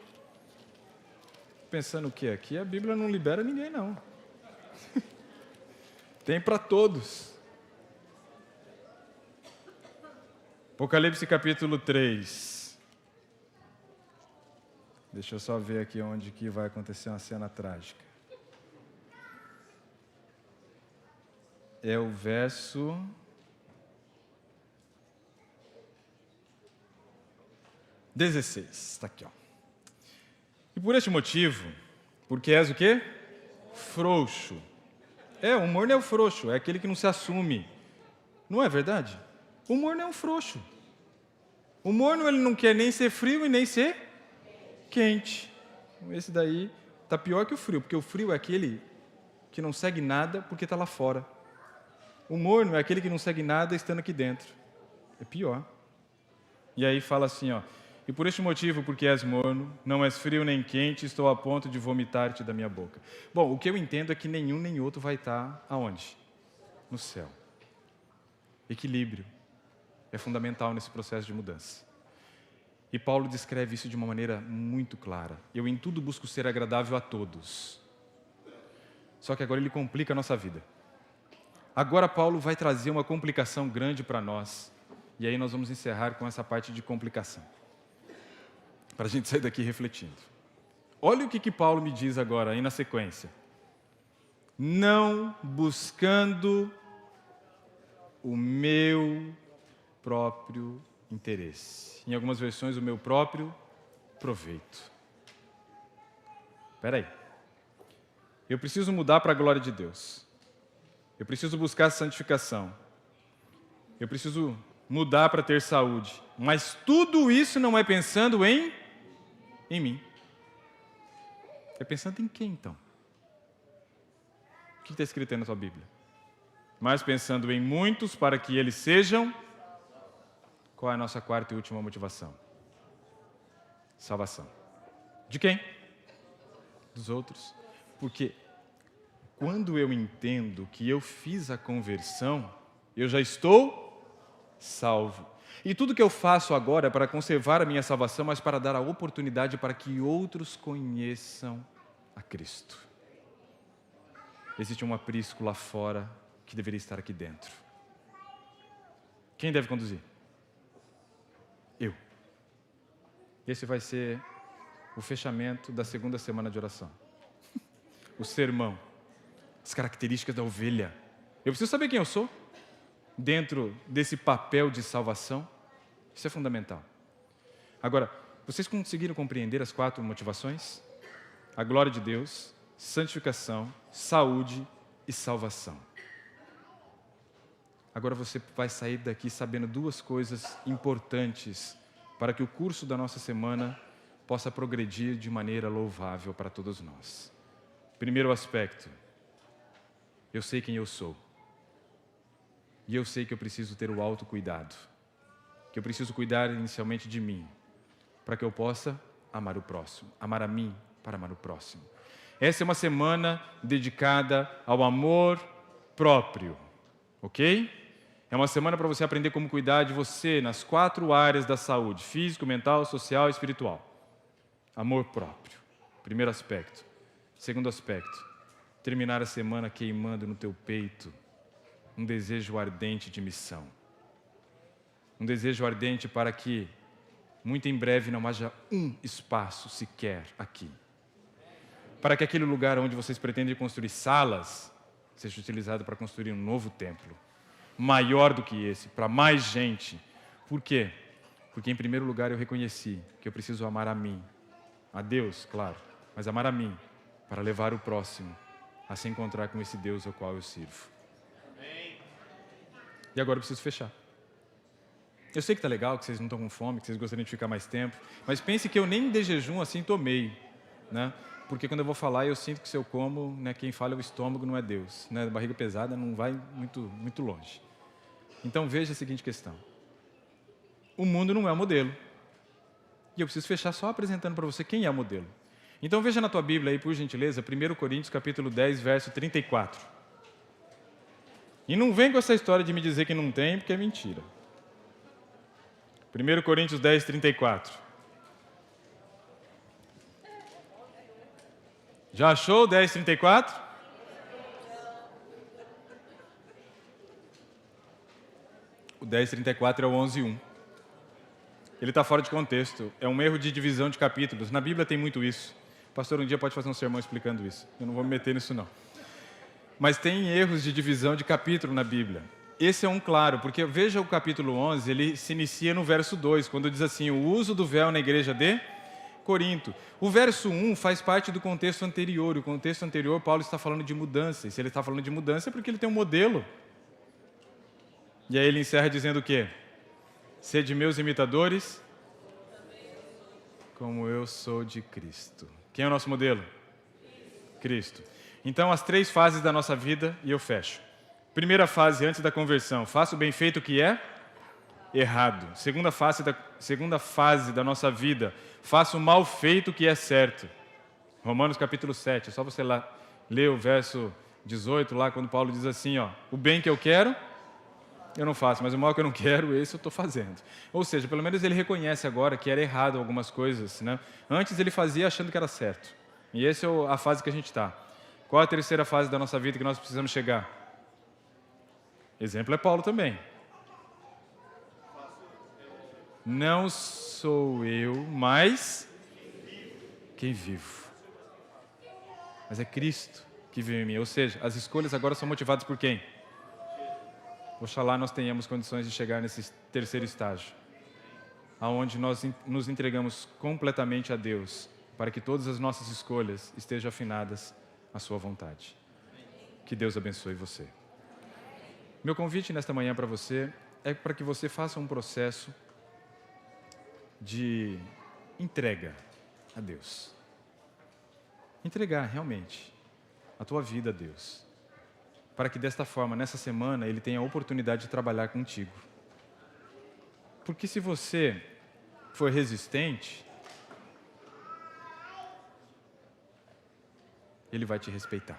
Pensando o que aqui a Bíblia não libera ninguém, não. Tem para todos. Apocalipse capítulo 3. Deixa eu só ver aqui onde que vai acontecer uma cena trágica. É o verso 16. Está aqui, ó. E por este motivo, porque és o quê? Frouxo. O morno é o frouxo, é aquele que não se assume. Não é verdade? O morno é um frouxo. O morno, ele não quer nem ser frio e nem ser quente. Esse daí está pior que o frio, porque o frio é aquele que não segue nada porque está lá fora. O morno é aquele que não segue nada estando aqui dentro. É pior. E aí fala assim, ó. E por este motivo, porque és morno, não és frio nem quente, estou a ponto de vomitar-te da minha boca. Bom, o que eu entendo é que nenhum nem outro vai estar aonde? No céu. Equilíbrio é fundamental nesse processo de mudança. E Paulo descreve isso de uma maneira muito clara. Eu em tudo busco ser agradável a todos. Só que agora ele complica a nossa vida. Agora Paulo vai trazer uma complicação grande para nós. E aí nós vamos encerrar com essa parte de complicação. Para a gente sair daqui refletindo. Olha o que Paulo me diz agora, aí na sequência. Não buscando o meu próprio interesse. Em algumas versões, o meu próprio proveito. Espera aí. Eu preciso mudar para a glória de Deus. Eu preciso buscar santificação. Eu preciso mudar para ter saúde. Mas tudo isso não é pensando em mim. É pensando em quem, então? O que está escrito aí na sua Bíblia? Mas pensando em muitos para que eles sejam... Qual é a nossa quarta e última motivação? Salvação. De quem? Dos outros. Porque quando eu entendo que eu fiz a conversão, eu já estou salvo. E tudo que eu faço agora é para conservar a minha salvação, mas para dar a oportunidade para que outros conheçam a Cristo. Existe um aprisco lá fora que deveria estar aqui dentro. Quem deve conduzir? Eu. Esse vai ser o fechamento da segunda semana de oração. O sermão. As características da ovelha. Eu preciso saber quem eu sou dentro desse papel de salvação. Isso é fundamental. Agora, vocês conseguiram compreender as 4 motivações? A glória de Deus, santificação, saúde e salvação. Agora você vai sair daqui sabendo 2 coisas importantes para que o curso da nossa semana possa progredir de maneira louvável para todos nós. Primeiro aspecto, eu sei quem eu sou. E eu sei que eu preciso ter o autocuidado. Que eu preciso cuidar inicialmente de mim, para que eu possa amar o próximo. Amar a mim para amar o próximo. Essa é uma semana dedicada ao amor próprio, ok? É uma semana para você aprender como cuidar de você nas 4 áreas da saúde: físico, mental, social e espiritual. Amor próprio, primeiro aspecto. Segundo aspecto, terminar a semana queimando no teu peito um desejo ardente de missão. Um desejo ardente para que, muito em breve, não haja um espaço sequer aqui. Para que aquele lugar onde vocês pretendem construir salas seja utilizado para construir um novo templo. Maior do que esse, para mais gente. Por quê? Porque, em primeiro lugar, eu reconheci que eu preciso amar a mim. A Deus, claro, mas amar a mim para levar o próximo a se encontrar com esse Deus ao qual eu sirvo. E agora eu preciso fechar. Eu sei que está legal, que vocês não estão com fome, que vocês gostariam de ficar mais tempo, mas pense que eu nem de jejum assim tomei, né? Porque quando eu vou falar, eu sinto que se eu como, né, quem fala é o estômago, não é Deus. Né? A barriga pesada não vai muito longe. Então veja a seguinte questão. O mundo não é o modelo. E eu preciso fechar só apresentando para você quem é o modelo. Então veja na tua Bíblia aí, por gentileza, 1 Coríntios capítulo 10, verso 34. E não vem com essa história de me dizer que não tem, porque é mentira. 1 Coríntios 10, 34. Já achou o 10, 34? O 10, 34 é o 11, 1. Ele está fora de contexto. É um erro de divisão de capítulos. Na Bíblia tem muito isso. O pastor um dia pode fazer um sermão explicando isso. Eu não vou me meter nisso, não. Mas tem erros de divisão de capítulo na Bíblia. Esse é um claro, porque veja o capítulo 11, ele se inicia no verso 2, quando diz assim, o uso do véu na igreja de Corinto. O verso 1 faz parte do contexto anterior. O contexto anterior, Paulo está falando de mudança. E se ele está falando de mudança é porque ele tem um modelo. E aí ele encerra dizendo o quê? Sede meus imitadores, como eu sou de Cristo. Quem é o nosso modelo? Cristo. Então, as 3 fases da nossa vida, e eu fecho. Primeira fase, antes da conversão, faça o bem feito que é errado. Segunda fase da nossa vida, faça o mal feito que é certo. Romanos capítulo 7, é só você lá ler o verso 18, lá quando Paulo diz assim, ó, o bem que eu quero, eu não faço, mas o mal que eu não quero, esse eu estou fazendo. Ou seja, pelo menos ele reconhece agora que era errado algumas coisas, né? Antes ele fazia achando que era certo. E essa é a fase que a gente está. Qual a terceira fase da nossa vida que nós precisamos chegar? Exemplo é Paulo também. Não sou eu, mas quem vivo. Mas é Cristo que vive em mim. Ou seja, as escolhas agora são motivadas por quem? Oxalá nós tenhamos condições de chegar nesse terceiro estágio, aonde nós nos entregamos completamente a Deus, para que todas as nossas escolhas estejam afinadas à sua vontade. Que Deus abençoe você. Meu convite nesta manhã para você é para que você faça um processo de entrega a Deus. Entregar realmente a tua vida a Deus. Para que desta forma, nessa semana, Ele tenha a oportunidade de trabalhar contigo. Porque se você for resistente, Ele vai te respeitar.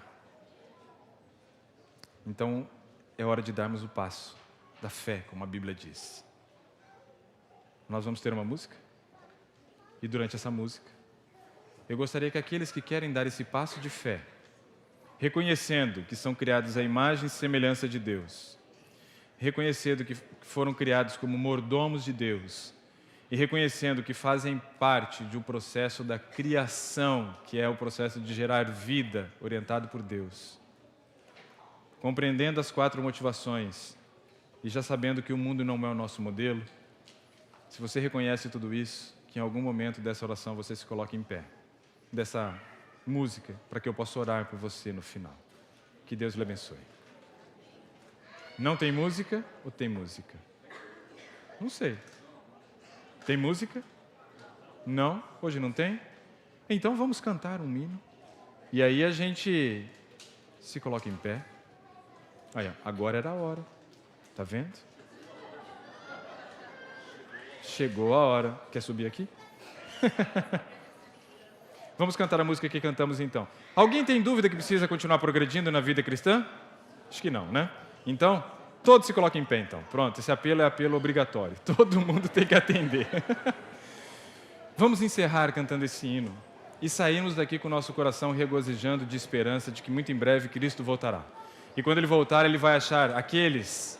Então, é hora de darmos o passo da fé, como a Bíblia diz. Nós vamos ter uma música, e durante essa música, eu gostaria que aqueles que querem dar esse passo de fé, reconhecendo que são criados à imagem e semelhança de Deus, reconhecendo que foram criados como mordomos de Deus, e reconhecendo que fazem parte de um processo da criação, que é o processo de gerar vida orientado por Deus. Compreendendo as 4 motivações e já sabendo que o mundo não é o nosso modelo, se você reconhece tudo isso, que em algum momento dessa oração você se coloque em pé, dessa música, para que eu possa orar por você no final. Que Deus lhe abençoe. Não tem música ou tem música? Não sei. Tem música? Não? Hoje não tem? Então vamos cantar um hino. E aí a gente se coloca em pé. Aí, agora era a hora. Tá vendo? Chegou a hora. Quer subir aqui? Vamos cantar a música que cantamos então. Alguém tem dúvida que precisa continuar progredindo na vida cristã? Acho que não, né? Então, todos se coloquem em pé então. Pronto, esse apelo é apelo obrigatório. Todo mundo tem que atender. Vamos encerrar cantando esse hino e sairmos daqui com o nosso coração regozijando de esperança de que muito em breve Cristo voltará. E quando Ele voltar, Ele vai achar aqueles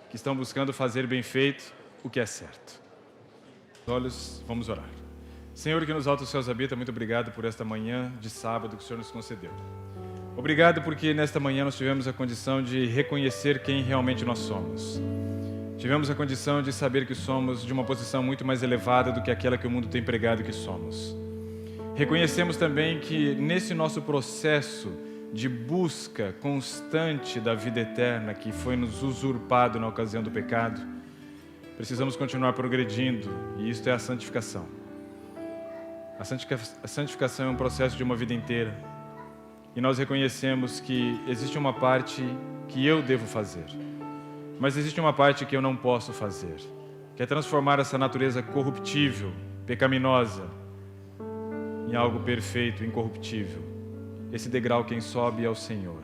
que estão buscando fazer bem feito o que é certo. Olhos, vamos orar. Senhor, que nos altos céus habita, muito obrigado por esta manhã de sábado que o Senhor nos concedeu. Obrigado porque nesta manhã nós tivemos a condição de reconhecer quem realmente nós somos. Tivemos a condição de saber que somos de uma posição muito mais elevada do que aquela que o mundo tem pregado que somos. Reconhecemos também que nesse nosso processo de busca constante da vida eterna que foi nos usurpado na ocasião do pecado, precisamos continuar progredindo, e isto é a santificação. A santificação é um processo de uma vida inteira. E nós reconhecemos que existe uma parte que eu devo fazer, mas existe uma parte que eu não posso fazer, que é transformar essa natureza corruptível pecaminosa em algo perfeito, incorruptível. Esse degrau quem sobe é o Senhor.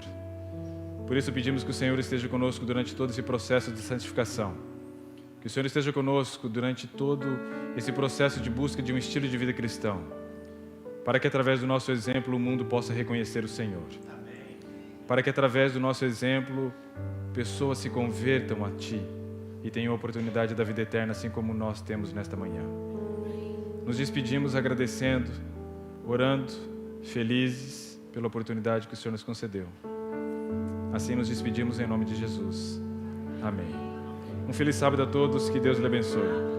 Por isso pedimos que o Senhor esteja conosco durante todo esse processo de santificação. Que o Senhor esteja conosco durante todo esse processo de busca de um estilo de vida cristão, para que através do nosso exemplo o mundo possa reconhecer o Senhor. Amém. Para que através do nosso exemplo pessoas se convertam a Ti e tenham a oportunidade da vida eterna, assim como nós temos nesta manhã. Nos despedimos agradecendo, orando, felizes pela oportunidade que o Senhor nos concedeu. Assim nos despedimos em nome de Jesus. Amém. Um feliz sábado a todos, que Deus lhe abençoe.